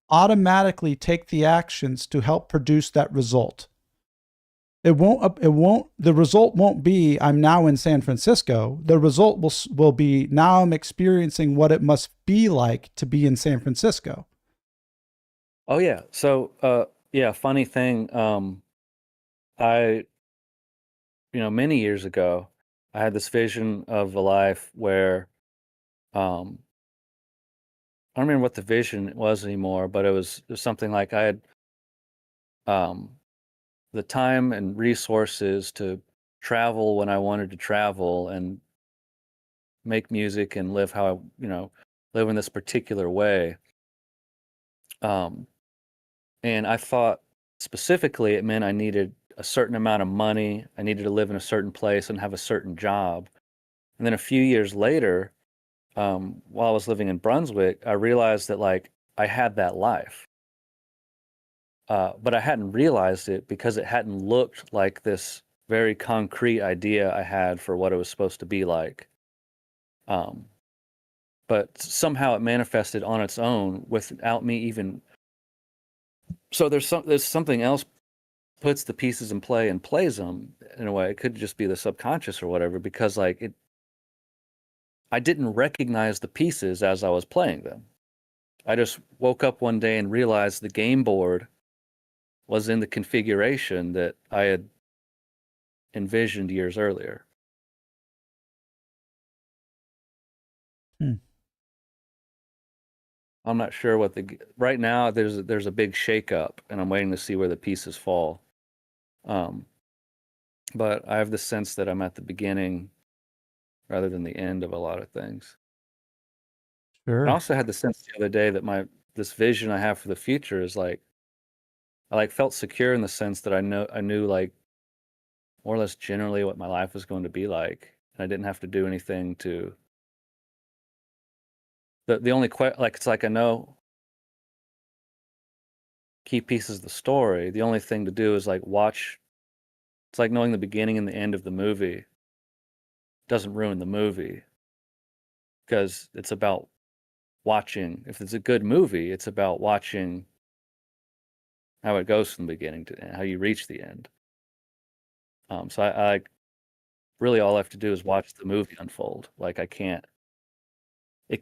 automatically take the actions to help produce that result. The result won't be I'm now in San Francisco. The result will be now I'm experiencing what it must be like to be in San Francisco. Oh yeah. So yeah, funny thing. I many years ago, I had this vision of a life where um I don't remember what the vision was anymore, but it was something like I had um the time and resources to travel when I wanted to travel and make music and live how live in this particular way. Um, and I thought specifically it meant I needed a certain amount of money. I needed to live in a certain place and have a certain job. And then a few years later, while I was living in Brunswick, I realized that like I had that life. But I hadn't realized it because it hadn't looked like this very concrete idea I had for what it was supposed to be like. Um, but somehow it manifested on its own without me even. So there's something else puts the pieces in play and plays them in a way. It could just be the subconscious or whatever because like I didn't recognize the pieces as I was playing them. I just woke up one day and realized the game board was in the configuration that I had envisioned years earlier. Hmm. I'm not sure what right now there's a big shakeup, and I'm waiting to see where the pieces fall. Um, but I have the sense that I'm at the beginning rather than the end of a lot of things. And I Sure. also had the sense the other day that this vision I have for the future is like I like felt secure in the sense that I knew like more or less generally what my life was going to be like, and I didn't have to do anything to the only like it's like I know key pieces of the story. The only thing to do is like watch. It's like knowing the beginning and the end of the movie doesn't ruin the movie because it's about watching. If it's a good movie, it's about watching how it goes from the beginning to how you reach the end. So I really all I have to do is watch the movie unfold. Like it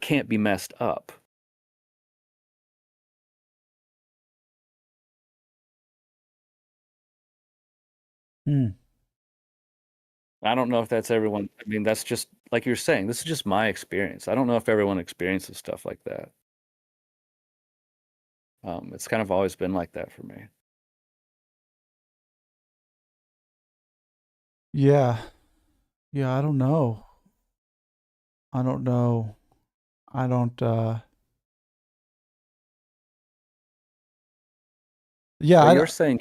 can't be messed up. Hmm. I don't know if that's everyone. I mean, that's just like you're saying. This is just my experience. I don't know if everyone experiences stuff like that. It's kind of always been like that for me. Yeah. Yeah. I don't know. I don't know. I don't, yeah. But you're saying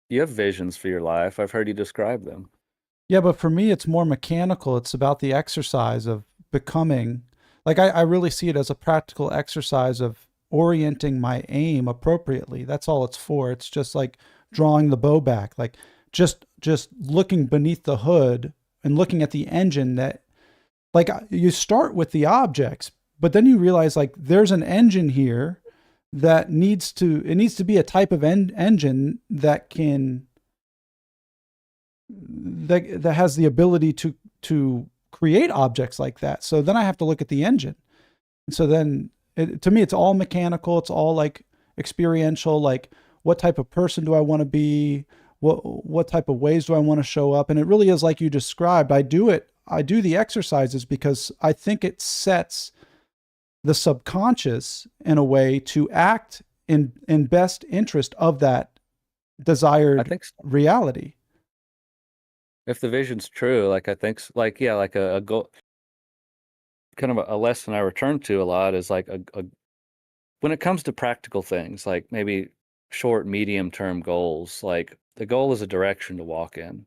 you have visions for your life. I've heard you describe them. Yeah, but for me, it's more mechanical. It's about the exercise of becoming. Like, I really see it as a practical exercise of orienting my aim appropriately. That's all it's for. It's just like drawing the bow back, like just looking beneath the hood and looking at the engine that, like, you start with the objects, but then you realize like there's an engine here that needs to be a type of engine that can that has the ability to create objects like that. So then I have to look at the engine. And so then to me, it's all mechanical. It's all like experiential. Like, what type of person do I want to be? What type of ways do I want to show up? And it really is like you described. I do it. I do the exercises because I think it sets the subconscious in a way to act in best interest of that I desired think reality. if the vision's true, like I think, like yeah, like a goal, kind of a lesson I return to a lot is like a when it comes to practical things, like maybe short, medium term goals. Like the goal is a direction to walk in.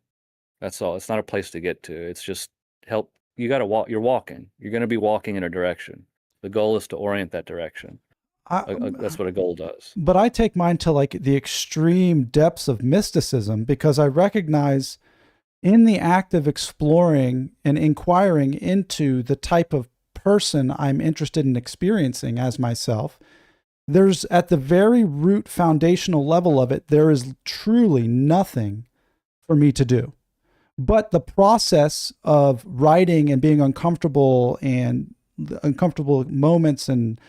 That's all. It's not a place to get to. It's just help. You got to walk. You're walking. You're going to be walking in a direction. The goal is to orient that direction. I, That's what a goal does. but I take mine to like the extreme depths of mysticism because I recognize in the act of exploring and inquiring into the type of person I'm interested in experiencing as myself, there's at the very root foundational level of it, there is truly nothing for me to do. But the process of writing and being uncomfortable and the uncomfortable moments and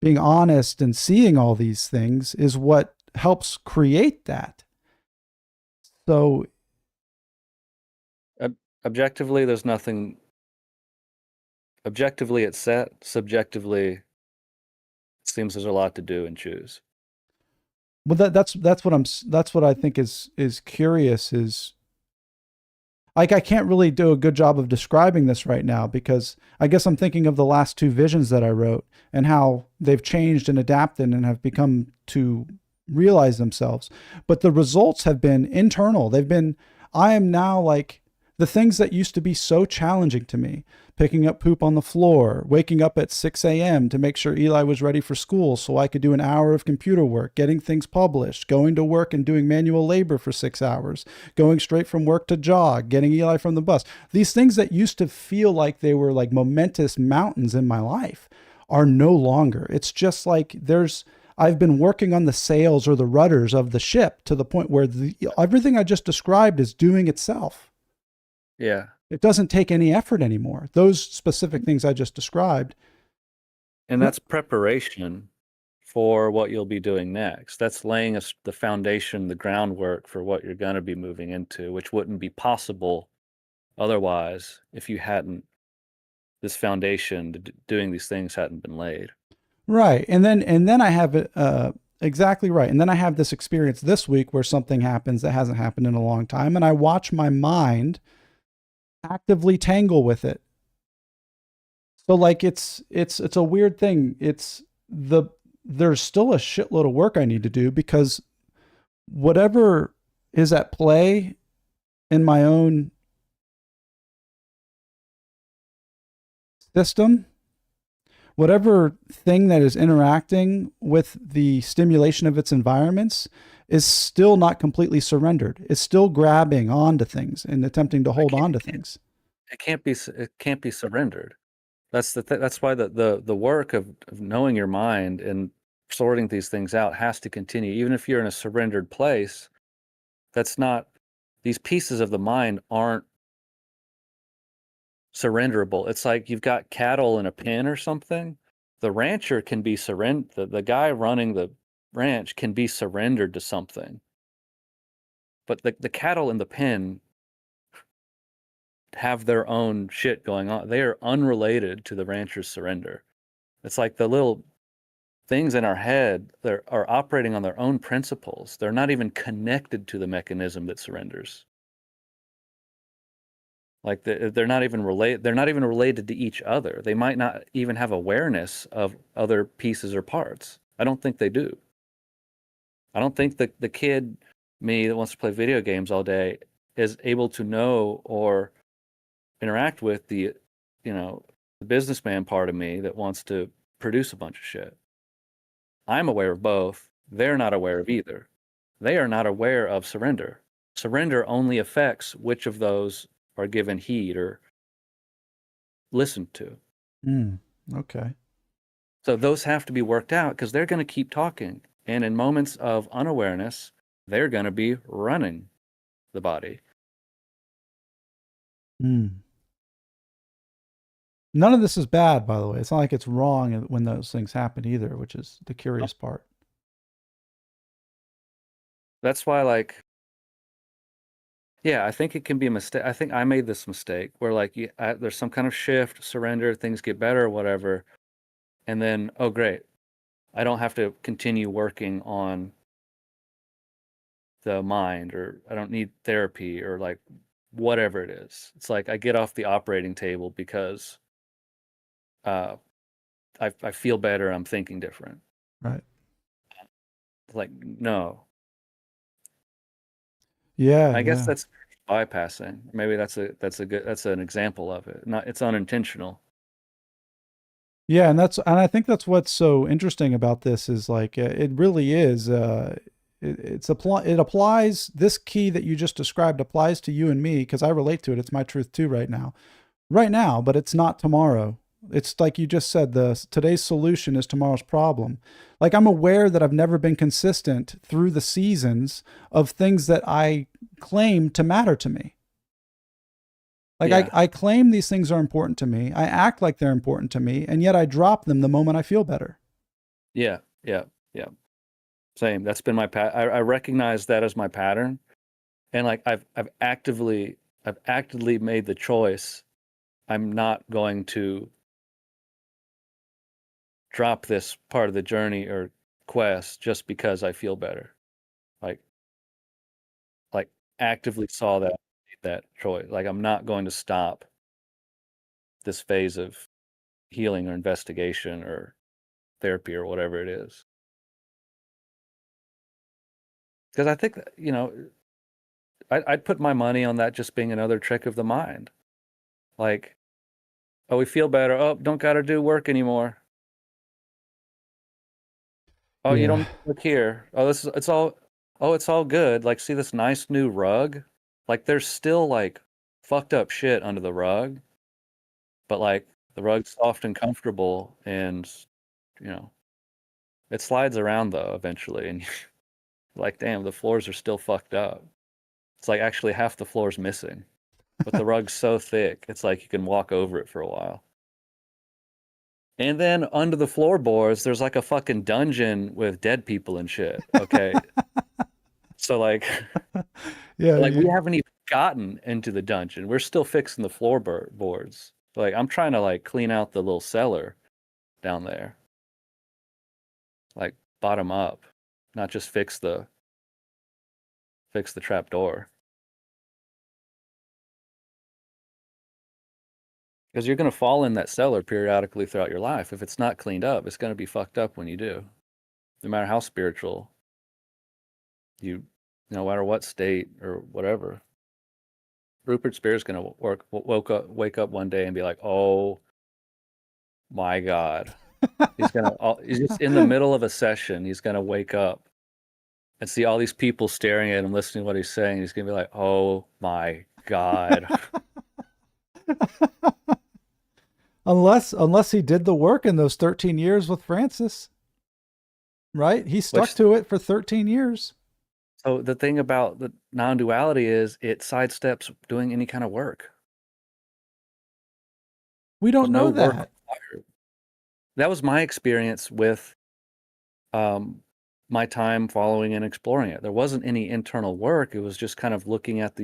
being honest and seeing all these things is what helps create that. So Objectively, there's nothing. Objectively, it's set. Subjectively, it seems there's a lot to do and choose. well, that's what I think is curious is like I can't really do a good job of describing this right now because I guess I'm thinking of the last two visions that I wrote and how they've changed and adapted and have become to realize themselves. But the results have been internal. I am now like the things that used to be so challenging to me, picking up poop on the floor, waking up at 6 a.m. to make sure Eli was ready for school so I could do an hour of computer work, getting things published, going to work and doing manual labor for 6 hours, going straight from work to jog, getting Eli from the bus. These things that used to feel like they were like momentous mountains in my life are no longer. It's just like I've been working on the sails or the rudders of the ship to the point where everything I just described is doing itself. Yeah, It doesn't take any effort anymore. Those specific things I just described. And that's preparation for what you'll be doing next. That's laying the foundation, the groundwork for what you're going to be moving into, which wouldn't be possible otherwise if you hadn't this foundation doing these things hadn't been laid. Right. And then I have it exactly right. And then I have this experience this week where something happens that hasn't happened in a long time, and I watch my mind actively tangle with it. So like it's a weird thing. There's still a shitload of work I need to do because whatever is at play in my own system, whatever thing that is interacting with the stimulation of its environments is still not completely surrendered. It's still grabbing onto things and attempting to hold on to things. It can't be surrendered. That's why the work of knowing your mind and sorting these things out has to continue. Even if you're in a surrendered place, that's not, these pieces of the mind aren't surrenderable. It's like you've got cattle in a pen or something. The rancher can be the guy running the ranch can be surrendered to something. But the cattle in the pen have their own shit going on. They are unrelated to the rancher's surrender. It's like the little things in our head that are operating on their own principles. They're not even connected to the mechanism that surrenders. Like they're not even related. They're not even related to each other. They might not even have awareness of other pieces or parts. I don't think they do. I don't think the kid me that wants to play video games all day is able to know or interact with the businessman part of me that wants to produce a bunch of shit. I'm aware of both. They're not aware of either. They are not aware of surrender. Surrender only affects which of those are given heed or listened to. Okay. So those have to be worked out because they're going to keep talking. And in moments of unawareness, they're going to be running the body. None of this is bad, by the way. It's not like it's wrong when those things happen either, which is the curious part. That's why, like, yeah, I think it can be a mistake. I think I made this mistake where, like, there's some kind of shift, surrender, things get better, or whatever. And then, oh, great. I don't have to continue working on the mind, or I don't need therapy, or like whatever it is. It's like I get off the operating table because I feel better. I'm thinking different. Right. Like, no. Yeah. I guess that's bypassing. Maybe that's an example of it. It's unintentional. Yeah, and I think that's what's so interesting about this is like it really is. It applies. This key that you just described applies to you and me because I relate to it. It's my truth too right now, but it's not tomorrow. It's like you just said, today's solution is tomorrow's problem. Like I'm aware that I've never been consistent through the seasons of things that I claim to matter to me. Like Yeah. I claim these things are important to me. I act like they're important to me, and yet I drop them the moment I feel better. Yeah. Same. That's been my I recognize that as my pattern, and like I've actively made the choice. I'm not going to drop this part of the journey or quest just because I feel better. Like actively saw that choice. Like I'm not going to stop this phase of healing or investigation or therapy or whatever it is. Because I think that, I'd put my money on that just being another trick of the mind. Like, oh, we feel better. Oh, don't got to do work anymore. Oh, you don't look here. Oh, it's all good. Like, see this nice new rug? Like, there's still like fucked up shit under the rug, but like the rug's soft and comfortable, and you know, it slides around though eventually, and you're like, damn, the floors are still fucked up. It's like actually half the floor's missing. but the rug's so thick, it's like you can walk over it for a while. And then under the floorboards, there's like a fucking dungeon with dead people and shit. Okay. So like Yeah, like we you. haven't even gotten into the dungeon. We're still fixing the floorboards. Like I'm trying to like clean out the little cellar down there. Like bottom up, not just fix the trap door. Because you're going to fall in that cellar periodically throughout your life. If it's not cleaned up, it's going to be fucked up when you do. No matter how spiritual you, no matter what state or whatever. Rupert Spear's going to wake up one day and be like, "Oh my God." He's just in the middle of a session. He's going to wake up and see all these people staring at him, listening to what he's saying. He's going to be like, "Oh my God." Unless he did the work in those 13 years with Francis, right? He stuck Which, to it for 13 years. so the thing about the non-duality is it sidesteps doing any kind of work. We There's don't no know work that. required. That was my experience with um, my time following and exploring it. There wasn't any internal work. It was just kind of looking at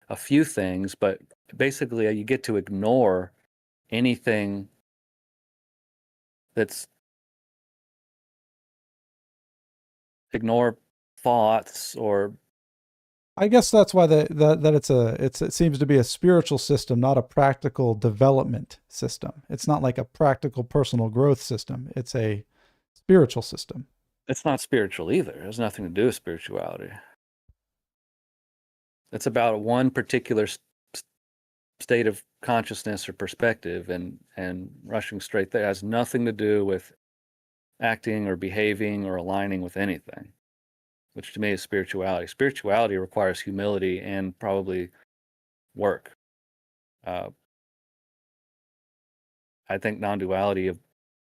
a few things, but basically you get to ignore anything that's ignore thoughts or I guess that's why it seems to be a spiritual system, not a practical development system. It's not like a practical personal growth system. It's a spiritual system. it's not spiritual either. It has nothing to do with spirituality. It's about one particular state of consciousness or perspective, and rushing straight there. It has nothing to do with acting or behaving or aligning with anything, which to me is spirituality. Spirituality requires humility and probably work. Uh, I think non-duality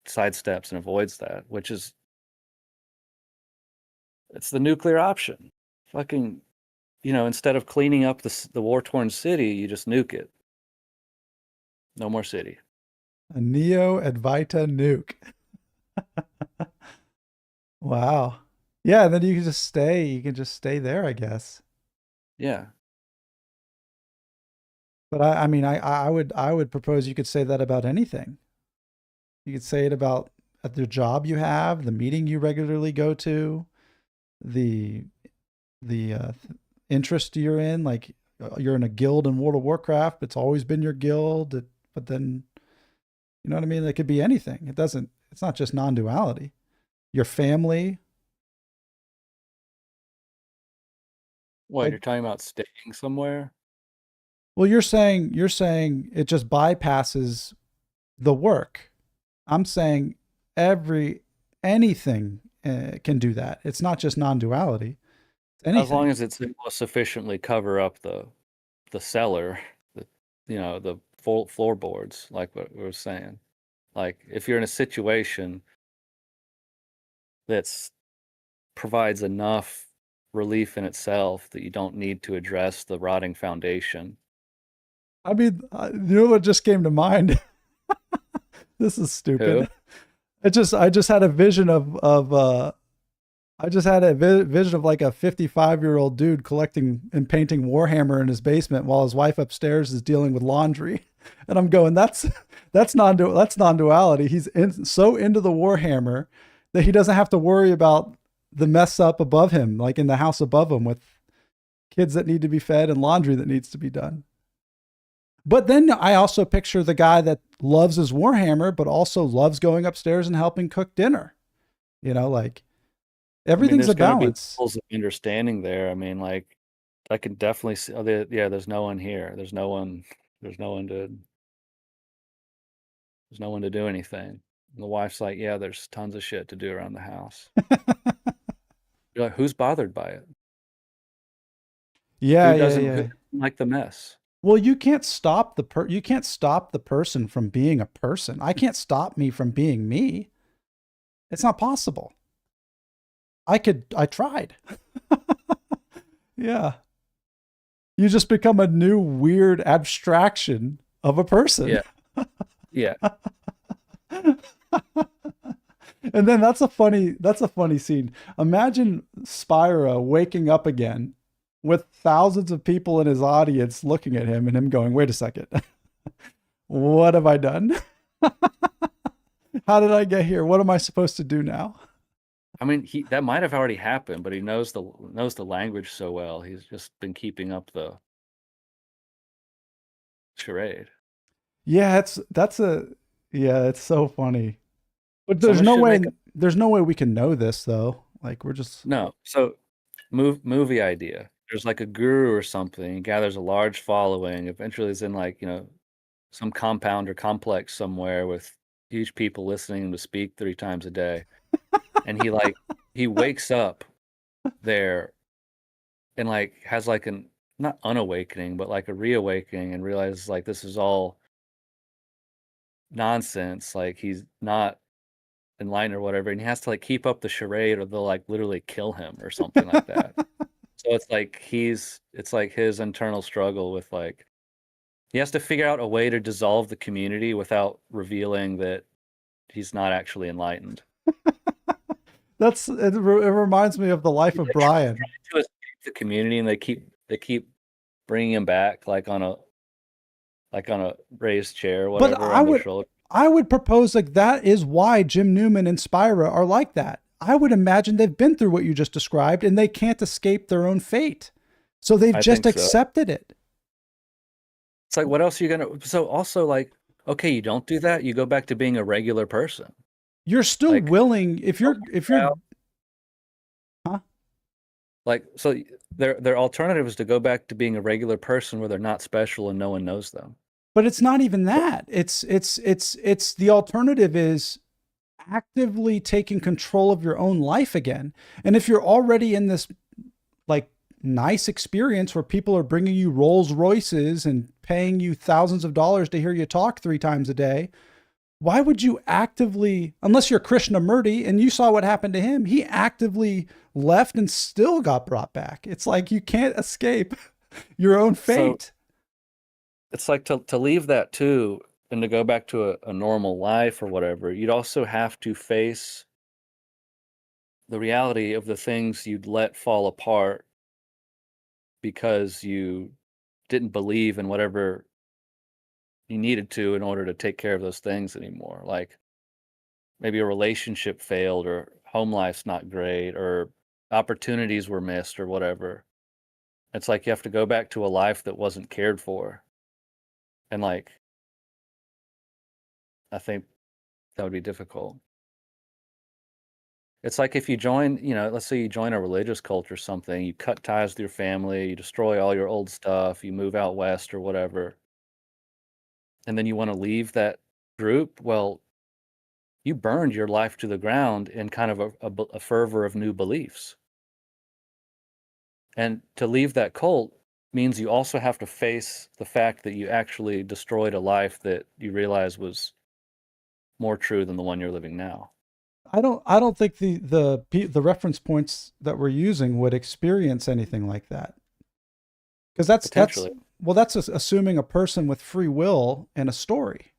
sidesteps and avoids that, which is it's the nuclear option. Fucking, instead of cleaning up the war-torn city, you just nuke it. No more city. A Neo Advaita nuke. Wow. Yeah, and then you can just stay. You can just stay there, I guess. Yeah. But I mean, I would propose you could say that about anything. You could say it about at the job you have, the meeting you regularly go to, the the interest you're in. Like you're in a guild in World of Warcraft. It's always been your guild, but then you know what I mean. It could be anything. It doesn't. It's not just non-duality. Your family, What, like, you're talking about staying somewhere? well, you're saying it just bypasses the work. I'm saying every anything can do that. It's not just non-duality. It's As long anything. as it's able to sufficiently cover up the cellar, the floorboards, like what we were saying. Like if you're in a situation that's provides enough relief in itself that you don't need to address the rotting foundation. I mean, you know what just came to mind? This is Who? stupid. I just had a vision of I just had a vision of like a 55-year-old dude collecting and painting Warhammer in his basement while his wife upstairs is dealing with laundry. And I'm going, that's non-duality. He's so into the Warhammer that he doesn't have to worry about the mess up above him, like in the house above him with kids that need to be fed and laundry that needs to be done. But then I also picture the guy that loves his Warhammer, but also loves going upstairs and helping cook dinner. Like I mean, everything's there's a going to be balance. levels of understanding there. I mean, like I can definitely see. Oh, yeah, there's no one here. There's no one. There's no one to. There's no one to do anything. And the wife's like, yeah, there's tons of shit to do around the house. You're like, who's bothered by it? Yeah, yeah, Who yeah. doesn't like the mess? Well, you can't stop the person from being a person. I can't stop me from being me. It's not possible. I tried. Yeah. You just become a new weird abstraction of a person. Yeah, yeah. And then that's a funny scene. Imagine Spyro waking up again with thousands of people in his audience looking at him and him going, "Wait a second. What have I done? How did I get here? What am I supposed to do now?" I mean, he that might have already happened, but he knows the language so well. He's just been keeping up the charade. Yeah, it's so funny. But Someone should make a there's no way we can know this though. Like we're just no. So movie idea. There's like a guru or something. He gathers a large following. Eventually, he's in like some compound or complex somewhere with huge people listening to speak 3 times a day, and he wakes up there and like has like an not unawakening, but like a reawakening and realizes like this is all nonsense. Like he's not enlightened or whatever, and he has to like keep up the charade or they'll like literally kill him or something like that. So it's like his internal struggle with like he has to figure out a way to dissolve the community without revealing that he's not actually enlightened. it reminds me of the life He's of like Brian. trying to escape the community, and they keep bringing him back like on a raised chair or But whatever on their shoulder. I would propose like that is why Jim Newman and Spyro are like that. I would imagine they've been through what you just described and they can't escape their own fate. So they've I just think so. accepted it. It's like what else are you gonna so also like okay, you don't do that, you go back to being a regular person. You're still Like willing if you're out, huh? like so their alternative is to go back to being a regular person where they're not special and no one knows them. But it's not even that. It's the alternative is actively taking control of your own life again. And if you're already in this like nice experience where people are bringing you Rolls Royces and paying you thousands of dollars to hear you talk 3 times a day, why would you actively, unless you're Krishnamurti and you saw what happened to him, he actively left and still got brought back. It's like you can't escape your own So fate. it's like to leave that too and to go back to a normal life or whatever, you'd also have to face the reality of the things you'd let fall apart because you didn't believe in whatever you needed to in order to take care of those things anymore. Like maybe a relationship failed or home life's not great or opportunities were missed or whatever. It's like you have to go back to a life that wasn't cared for. And like I think that would be difficult. It's like if you join, let's say you join a religious cult or something, you cut ties with your family, you destroy all your old stuff, you move out west or whatever, and then you want to leave that group. Well, you burned your life to the ground in kind of a fervor of new beliefs. And to leave that cult means you also have to face the fact that you actually destroyed a life that you realize was more true than the one you're living now. I don't think the reference points that we're using would experience anything like that. Because that's Potentially. well, that's assuming a person with free will and a story.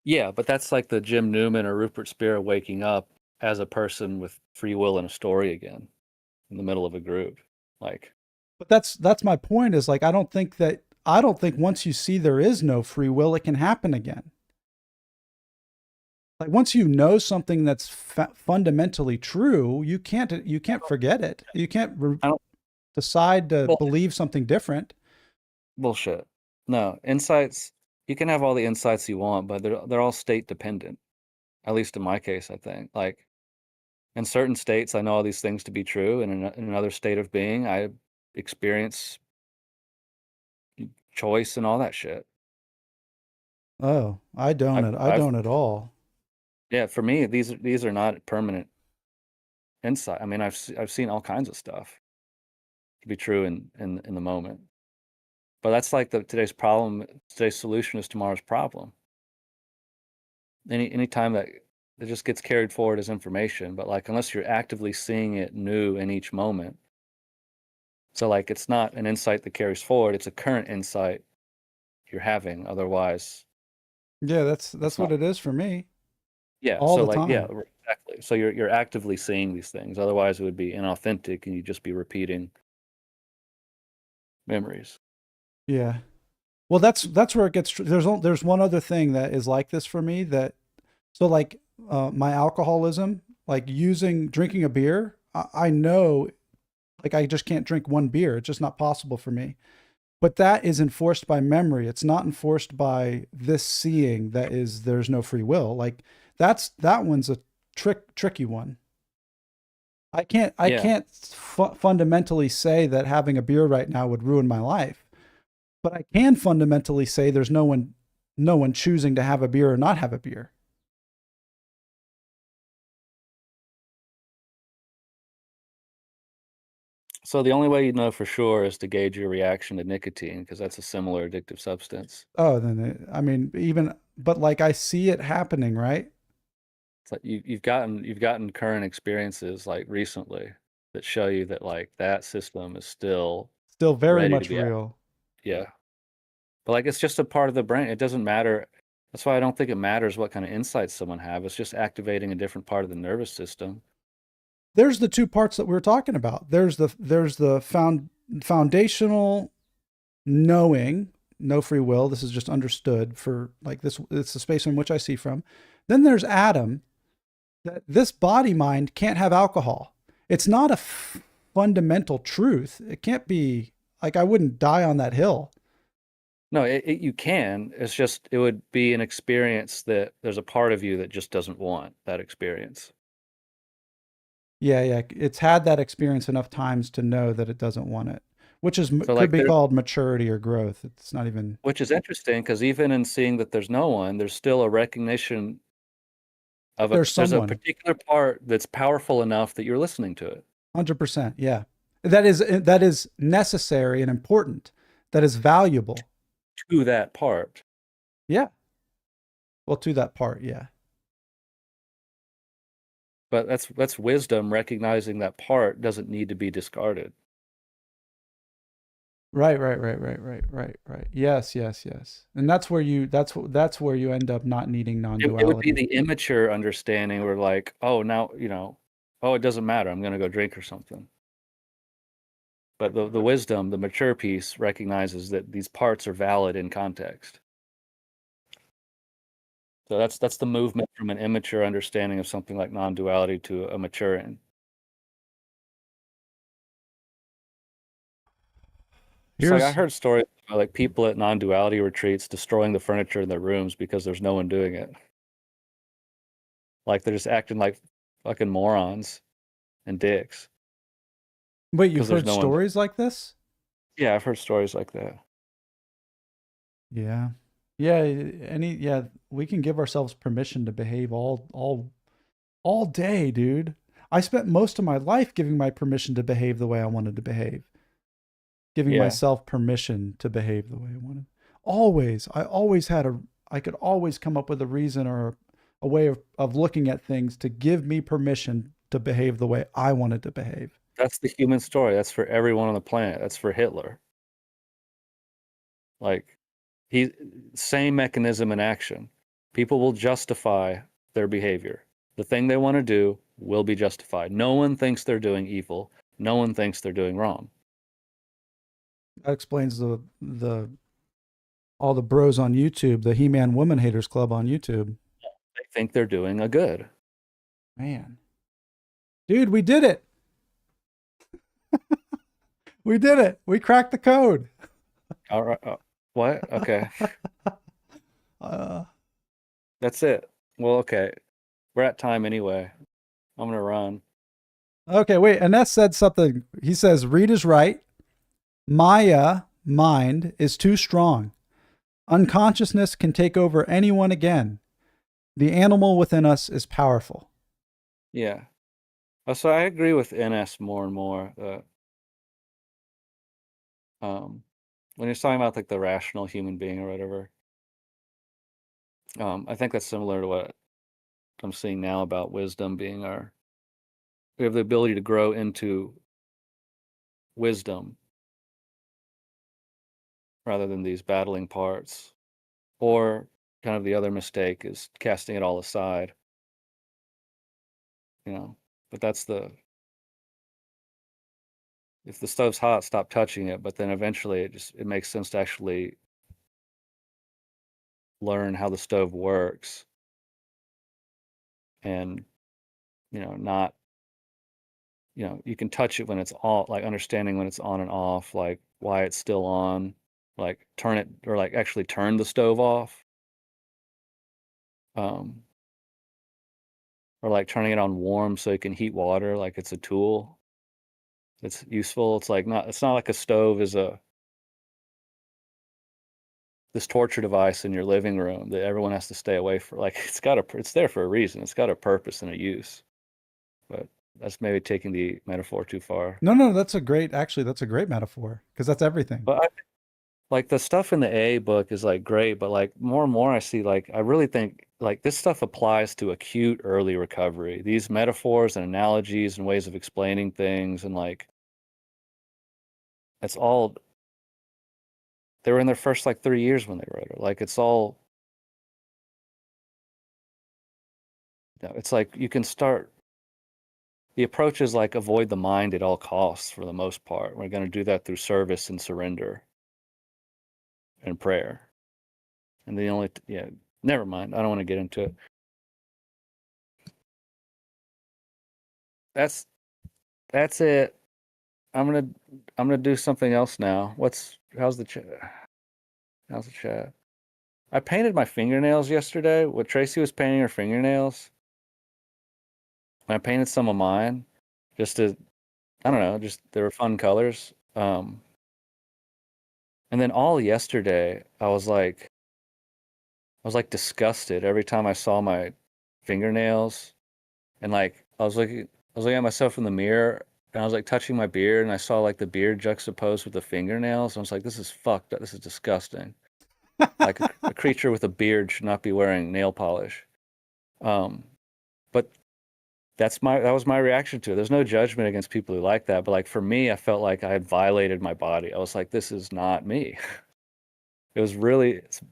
Yeah, but that's like the Jim Newman or Rupert Spira waking up as a person with free will and a story again in the middle of a group. Like, But that's my point. Is like I don't think once you see there is no free will, it can happen again. Like once you know something that's fundamentally true, you can't forget it. You can't I don't, decide to well, believe something different. bullshit. No, insights, you can have all the insights you want, but they're all state dependent. At least in my case, I think. Like, in certain states, I know all these things to be true, and in another state of being, I experience choice and all that shit. Oh, I don't. I I've don't at all. yeah, for me, these are not permanent insight. I mean, I've seen all kinds of stuff to be true in the moment. But that's like today's problem. Today's solution is tomorrow's problem. Any time that it just gets carried forward as information, but like unless you're actively seeing it new in each moment, So like it's not an insight that carries forward, it's a current insight you're having. Otherwise, Yeah, it's that's what not. it is for me Yeah, all so the like yeah, time. exactly. So you're actively seeing these things. Otherwise it would be inauthentic and you'd just be repeating memories. Yeah. Well, that's where it gets. There's one other thing that is like this for me. That so like my alcoholism, like using drinking a beer. I know, like I just can't drink one beer. It's just not possible for me. But that is enforced by memory. It's not enforced by this seeing that is there's no free will. Like that one's a tricky one. I Yeah. can't fundamentally say that having a beer right now would ruin my life, but I can fundamentally say there's no one choosing to have a beer or not have a beer. So the only way you know for sure is to gauge your reaction to nicotine because that's a similar addictive substance. Oh, then I mean even but like I see it happening, right? It's like you've gotten current experiences like recently that show you that like that system is still Still very ready to much be out. real. Yeah. But like it's just a part of the brain. It doesn't matter. That's why I don't think it matters what kind of insights someone have. It's just activating a different part of the nervous system. There's the two parts that we were talking about. There's the foundational knowing, no free will. This is just understood for like this. It's the space in which I see from. Then there's Adam, that this body mind can't have alcohol. It's not a fundamental truth. It can't be like I wouldn't die on that hill. No, you can. It's just it would be an experience that there's a part of you that just doesn't want that experience. Yeah, yeah. It's had that experience enough times to know that it doesn't want it, which is So could like be there, called maturity or growth. It's not even. which is interesting because even in seeing that there's no one, there's still a recognition of a There's there's a someone. particular part that's powerful enough that you're listening to it. 100%. Yeah. That is necessary and important. That is valuable. To that part. Yeah. Well, to that part, yeah. But that's wisdom recognizing that part doesn't need to be discarded. Right. Yes, yes, yes. And that's where that's where you end up not needing It would be non-duality. the immature understanding where like, oh, now, oh, it doesn't matter. I'm going to go drink or something. But the wisdom, the mature piece recognizes that these parts are valid in context. So that's the movement from an immature understanding of something like non-duality to a maturing. It's like I Here's heard stories about like people at non-duality retreats destroying the furniture in their rooms because there's no one doing it. Like they're just acting like fucking morons and dicks Wait, you've because there's heard no one. stories like this? Yeah, I've heard stories like that. Yeah. Yeah, yeah, we can give ourselves permission to behave all day, dude. I spent most of my life giving my permission to behave the way I wanted to behave. Giving Yeah, myself permission to behave the way I wanted. Always, I always had I could always come up with a reason or a way of looking at things to give me permission to behave the way I wanted to behave. that's the human story. That's for everyone on the planet. That's for Hitler. Like he same mechanism in action. People will justify their behavior. The thing they want to do will be justified. No one thinks they're doing evil. No one thinks they're doing wrong. That explains the all the bros on YouTube, the He-Man Woman Haters Club on YouTube. They think they're doing a good. Man, dude, we did it. We did it. We cracked the code. All right. What? Okay. Uh, That's it. Well, okay. We're at time anyway. I'm gonna run. okay, wait. Ines said something. He says, "Reed is right. Maya, mind, is too strong. Unconsciousness can take over anyone again. The animal within us is powerful." Yeah. So I agree with NS more and more. Um, when you're talking about like the rational human being or whatever, I think that's similar to what I'm seeing now about wisdom being we have the ability to grow into wisdom rather than these battling parts. Or kind of the other mistake is casting it all aside, you know. But that's the if the stove's hot, stop touching it. But then eventually, it makes sense to actually learn how the stove works, and not you can touch it when it's all like understanding when it's on and off, like why it's still on, like turn it or like actually turn the stove off, um, or like turning it on warm so it can heat water, like it's a tool. It's useful. It's not like a stove is this torture device in your living room that everyone has to stay away from. Like it's there for a reason. It's got a purpose and a use. But that's maybe taking the metaphor too far. No, no, that's a great metaphor because that's everything. But like the stuff in the A book is like great, but like more and more I see like I really think like this stuff applies to acute early recovery. These metaphors and analogies and ways of explaining things and like it's all they were in their first like 3 years when they wrote it. Like it's all it's like you can start the approach is like avoid the mind at all costs for the most part. We're going to do that through service and surrender and prayer. And the only yeah, never mind. I don't want to get into it. That's that's it. I'm gonna I'm gonna do something else now. How's the chat? How's the chat? I painted my fingernails yesterday. When Tracy was painting her fingernails, and I painted some of mine, just to I don't know, just they were fun colors. And then all yesterday, I was like disgusted every time I saw my fingernails, and like I was looking at myself in the mirror, and I was like touching my beard, and I saw like the beard juxtaposed with the fingernails. And I was like, this is fucked up. This is disgusting. Like a creature with a beard should not be wearing nail polish. Um, but that was my reaction to it. There's no judgment against people who like that, but like for me, I felt like I had violated my body. I was like, this is not me. It's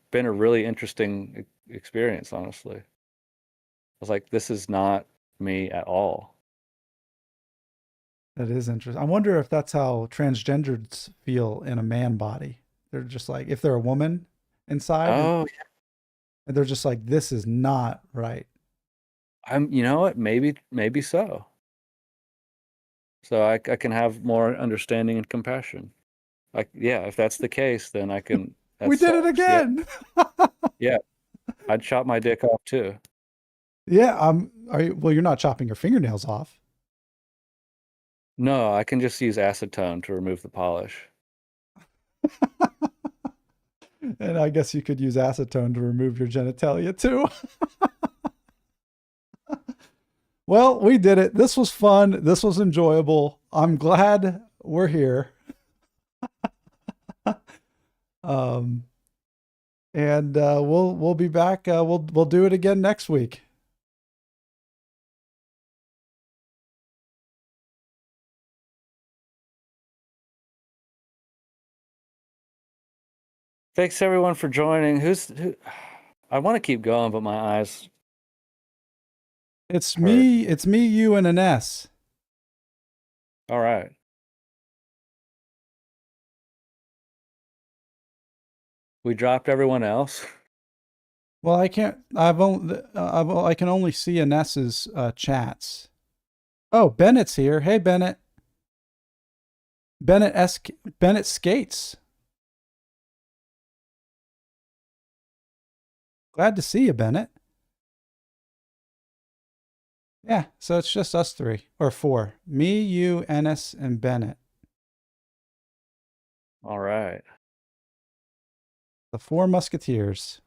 been a really interesting experience, honestly. I was like, this is not me at all. That is interesting. I wonder if that's how transgenders feel in a man body. They're just like if they're a woman inside Oh, and they're just like this is not right. you know what? Maybe so. So I can have more understanding and compassion. Like, yeah, if that's the case, then that We did it sucks. Yeah, again. yeah. I'd chop my dick off too. Yeah, well, you're not chopping your fingernails off. No, I can just use acetone to remove the polish. And I guess you could use acetone to remove your genitalia too. Well, we did it. This was fun. This was enjoyable. I'm glad we're here. Um, and we'll be back. We'll do it again next week. Thanks everyone for joining. Who? I want to keep going, but my eyes It's hurt. me. It's me, you, and an S. All right. We dropped everyone else. Well, I can't. I can only see Iness's chats. Oh, Bennett's here. Hey, Bennett. Bennett S. Bennett skates. Glad to see you, Bennett. Yeah, so it's just us three or four. Me, you, Ennis, and Bennett. All right. The Four Musketeers.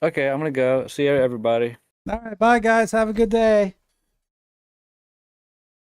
Okay, I'm gonna go. See you, everybody. All right, bye guys. Have a good day.